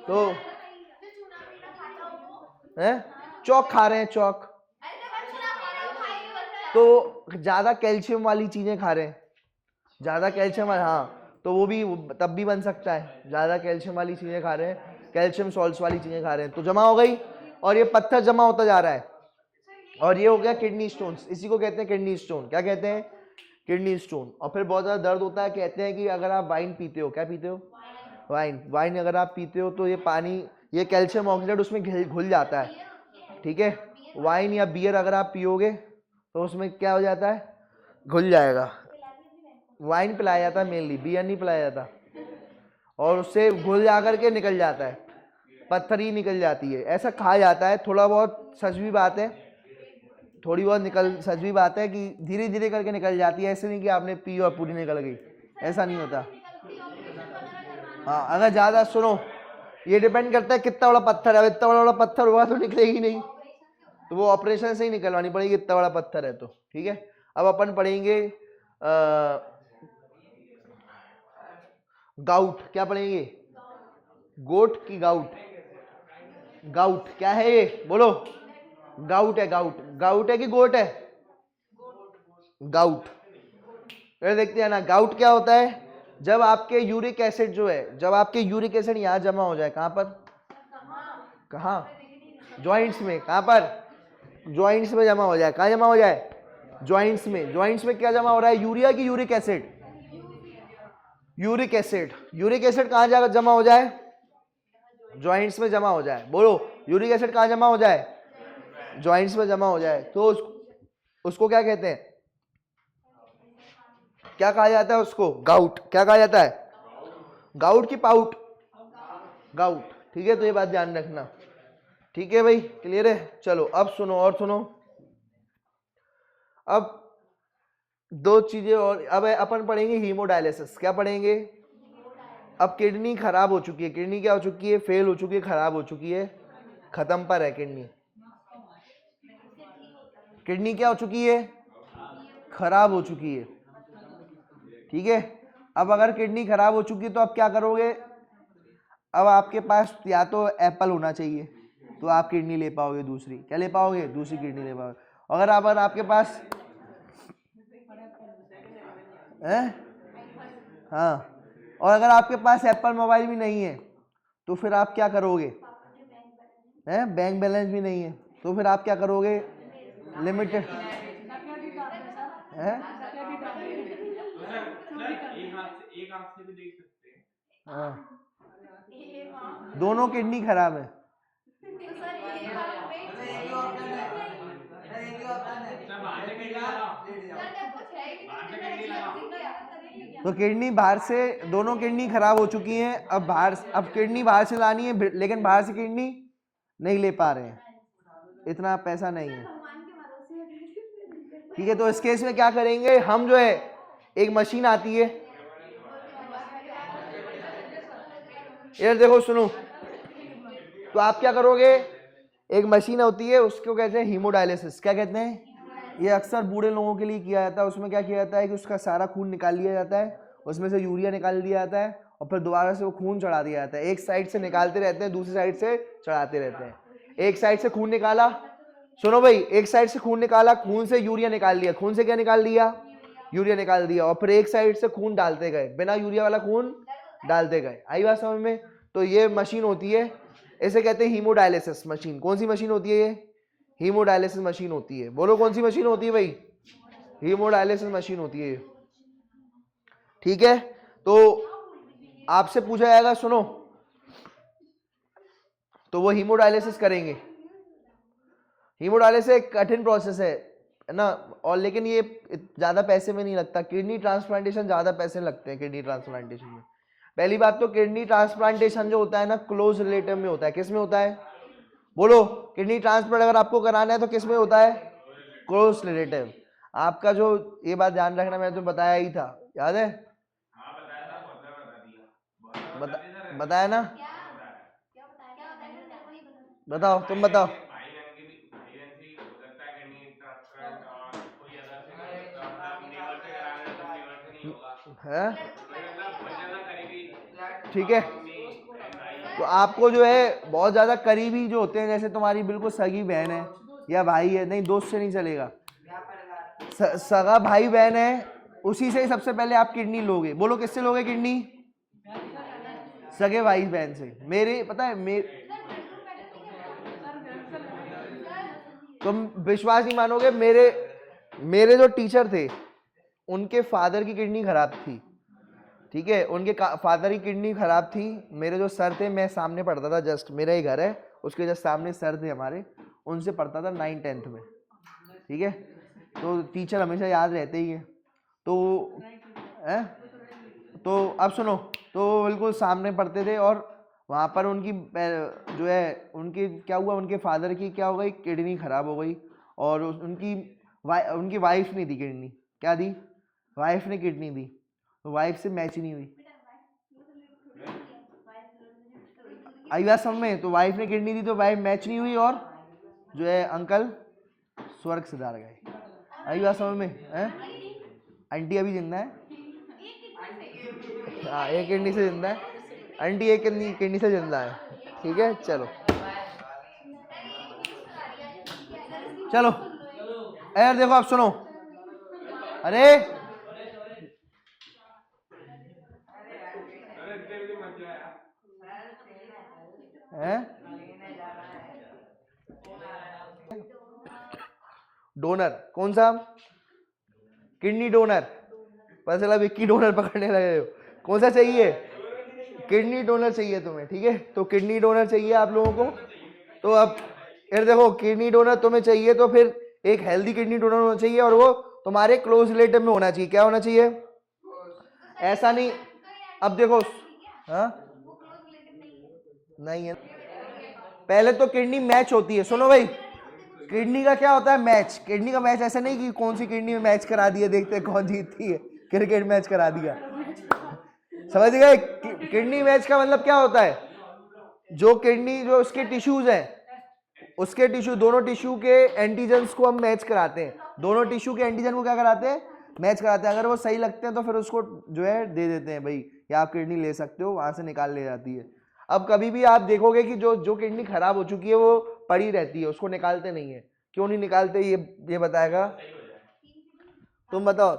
तो चौक खा रहे हैं, चौक। तो ज़्यादा कैल्शियम वाली चीज़ें खा रहे हैं, ज़्यादा कैल्शियम वाली, हाँ, तो वो भी तब भी बन सकता है। ज़्यादा कैल्शियम वाली चीज़ें खा रहे हैं, कैल्शियम सॉल्ट्स वाली चीज़ें खा रहे हैं, तो जमा हो गई, और ये पत्थर जमा होता जा रहा है, और ये हो गया किडनी स्टोन्स। इसी को कहते हैं किडनी स्टोन। क्या कहते हैं? Kidney stone. और फिर बहुत ज़्यादा दर्द होता है। कहते हैं कि अगर आप वाइन पीते हो, क्या पीते हो? वाइन। वाइन अगर आप पीते हो तो ये पानी, ये कैल्शियम ऑक्सलेट उसमें घुल जाता है, ठीक है। वाइन या बियर अगर आप पियोगे तो उसमें क्या हो जाता है? घुल जाएगा। वाइन पिलाया जाता है मेनली, बियर नहीं पिलाया जाता, और उससे घुल जा करके निकल जाता है, पत्थर ही निकल जाती है, ऐसा कहा जाता है। थोड़ा बहुत सच भी बात है, थोड़ी बहुत सच भी बात है कि धीरे धीरे करके निकल जाती है। ऐसे नहीं कि आपने पी और पूरी निकल गई, ऐसा नहीं होता। हाँ, अगर ज़्यादा, सुनो, ये डिपेंड करता है कितना बड़ा पत्थर है। अब इतना बड़ा पत्थर हुआ तो निकलेगी नहीं, तो वो ऑपरेशन से ही निकलवानी पड़ेगी, इतना बड़ा पत्थर है तो, ठीक है। अब अपन पढ़ेंगे गाउट। क्या पढ़ेंगे? गोट की गाउट? गाउट क्या है ये? बोलो। गाउट है, गाउट। गाउट है कि गोट है? गाउट। फिर देखते हैं ना, गाउट क्या होता है? जब आपके यूरिक एसिड जो है, जब आपके यूरिक एसिड यहाँ जमा हो जाए, कहाँ पर? कहाँ? जॉइंट्स में। कहाँ पर? जॉइंट्स में जमा हो जाए। कहाँ जमा हो जाए? जॉइंट्स में। जॉइंट्स में क्या जमा हो रहा है? यूरिया की uric acid? Uric acid. Uric acid कहाँ जाकर जमा हो जाए? जॉइंट्स में जमा हो जाए। बोलो, यूरिक एसिड कहाँ जमा हो जाए? जॉइंट्स में जमा हो जाए, तो उसको क्या कहते हैं? क्या कहा जाता है उसको? गाउट। क्या कहा जाता है? गाउट की पाउट? गाउट, ठीक है। तो ये बात ध्यान रखना, ठीक है भाई, क्लियर है। चलो अब सुनो, और सुनो। अब दो चीजें और, अब अपन पढ़ेंगे हीमोडायलिसिस। क्या पढ़ेंगे? अब किडनी खराब हो चुकी है, किडनी क्या हो चुकी है, फेल हो चुकी है, खराब हो चुकी है, खत्म पर है किडनी। किडनी क्या हो चुकी है, खराब हो चुकी है, ठीक है। अब अगर किडनी खराब हो चुकी है तो अब क्या करोगे, अब आपके पास या तो एप्पल होना चाहिए तो आप किडनी ले पाओगे, दूसरी क्या ले पाओगे, दूसरी किडनी ले पाओगे। अगर आपके पास है, हाँ, और अगर आपके पास एप्पल मोबाइल भी नहीं है तो फिर आप क्या करोगे, हैं, बैंक बैलेंस भी नहीं है तो फिर आप क्या करोगे, लिमिटेड है, एक हाथ से भी देख सकते हैं। हाँ, दोनों किडनी खराब है। तो किडनी बाहर से, दोनों किडनी खराब हो चुकी हैं, अब किडनी बाहर से लानी है, लेकिन बाहर से किडनी नहीं ले पा रहे हैं, इतना पैसा नहीं है, ठीक है। तो इस केस में क्या करेंगे हम, जो है एक मशीन आती है, यार देखो सुनो, तो आप क्या करोगे, एक मशीन होती है उसको कहते हैं हीमोडायलिसिस, क्या कहते हैं, ये अक्सर बूढ़े लोगों के लिए किया जाता है। उसमें क्या किया जाता है कि उसका सारा खून निकाल लिया जाता है, उसमें से यूरिया निकाल दिया जाता है और फिर दोबारा से वो खून चढ़ा दिया जाता है। एक साइड से निकालते रहते हैं, दूसरी साइड से चढ़ाते रहते हैं। एक साइड से खून निकाला, सुनो भाई, एक साइड से खून निकाला, खून से यूरिया निकाल लिया, खून से क्या निकाल दिया, यूरिया निकाल दिया, और फिर एक साइड से खून डालते गए, बिना यूरिया वाला खून डालते गए। आई बात समझ में। तो ये मशीन होती है, इसे कहते हैं हीमोडायलिसिस मशीन। कौन सी मशीन होती है ये, हीमोडायलिसिस मशीन होती है। बोलो कौन सी मशीन होती है भाई, हीमोडायलिसिस मशीन होती है, ठीक है। तो आपसे पूछा जाएगा, सुनो, तो वो हीमोडायलिसिस करेंगे। हीमोडायलिसिस एक कठिन प्रोसेस है ना, और लेकिन ये ज्यादा पैसे में नहीं लगता। किडनी ट्रांसप्लांटेशन ज्यादा पैसे लगते हैं किडनी ट्रांसप्लांटेशन में। पहली बात तो किडनी ट्रांसप्लांटेशन जो होता है ना, क्लोज रिलेटिव में होता है। किस में होता है, बोलो, किडनी ट्रांसप्लांट अगर आपको कराना है तो किस में होता है, क्लोज रिलेटिव। आपका जो, ये बात ध्यान रखना, मैंने तो बताया ही था, याद है, बताया ना, बताओ तुम बताओ, है, ठीक है। तो आपको जो है बहुत ज्यादा करीबी जो होते हैं, जैसे तुम्हारी बिल्कुल सगी बहन है या भाई है, नहीं दोस्त से नहीं चलेगा, सगा भाई बहन है, उसी से सबसे पहले आप किडनी लोगे। बोलो किससे लोगे किडनी, सगे भाई बहन से। मेरे पता है, तुम विश्वास नहीं मानोगे, मेरे जो टीचर थे उनके फादर की किडनी खराब थी, ठीक है, उनके फादर की किडनी खराब थी। मेरे जो सर थे, मैं सामने पढ़ता था, जस्ट मेरा ही घर है, उसके जस्ट सामने सर थे हमारे, उनसे पढ़ता था 9th-10th में, ठीक है। तो टीचर हमेशा याद रहते ही है। तो है, तो अब सुनो, तो बिल्कुल सामने पढ़ते थे, और वहाँ पर उनकी जो है, उनकी क्या हुआ, उनके फादर की क्या हो गई, किडनी खराब हो गई, और उनकी वाइफ ने दी किडनी, क्या दी, वाइफ ने किडनी दी, तो वाइफ से मैच ही नहीं हुई। आई बात समझ में। तो वाइफ ने किडनी दी तो वाइफ मैच नहीं हुई, और जो है अंकल स्वर्ग सिधार गए। आई बात समझ में है। आंटी अभी जिंदा है, हाँ, एक किडनी से जिंदा है आंटी, एक किडनी से जिंदा है, ठीक है। चलो चलो, यार देखो आप सुनो, अरे है, डोनर कौन सा, किडनी डोनर, पता चला विक्की डोनर पकड़ने लगे हो। कौन सा चाहिए, किडनी डोनर चाहिए तुम्हें, ठीक है। तो किडनी डोनर चाहिए आप लोगों को। तो अब यार देखो, किडनी डोनर तुम्हें चाहिए तो फिर एक हेल्दी किडनी डोनर होना चाहिए, और वो तुम्हारे क्लोज रिलेटिव में होना चाहिए। क्या होना चाहिए, ऐसा नहीं, अब देखो, हाँ नहीं है, पहले तो किडनी मैच होती है। सुनो भाई, किडनी का क्या होता है, मैच। किडनी का मैच ऐसा नहीं कि कौन सी किडनी में मैच करा दिया, देखते हैं कौन जीतती है, क्रिकेट मैच करा दिया, समझ गए। किडनी मैच का मतलब क्या होता है, जो किडनी जो उसके टिश्यूज हैं उसके टिश्यू, दोनों टिश्यू के एंटीजन्स को हम मैच कराते हैं, दोनों टिश्यू के एंटीजन को क्या कराते हैं, मैच कराते हैं। अगर वो सही लगते हैं तो फिर उसको जो है दे देते हैं, भाई या आप किडनी ले सकते हो, वहां से निकाल ले जाती है। अब कभी भी आप देखोगे कि जो किडनी खराब हो चुकी है वो पड़ी रहती है, उसको निकालते नहीं है। क्यों नहीं निकालते, ये बताएगा, तुम बताओ।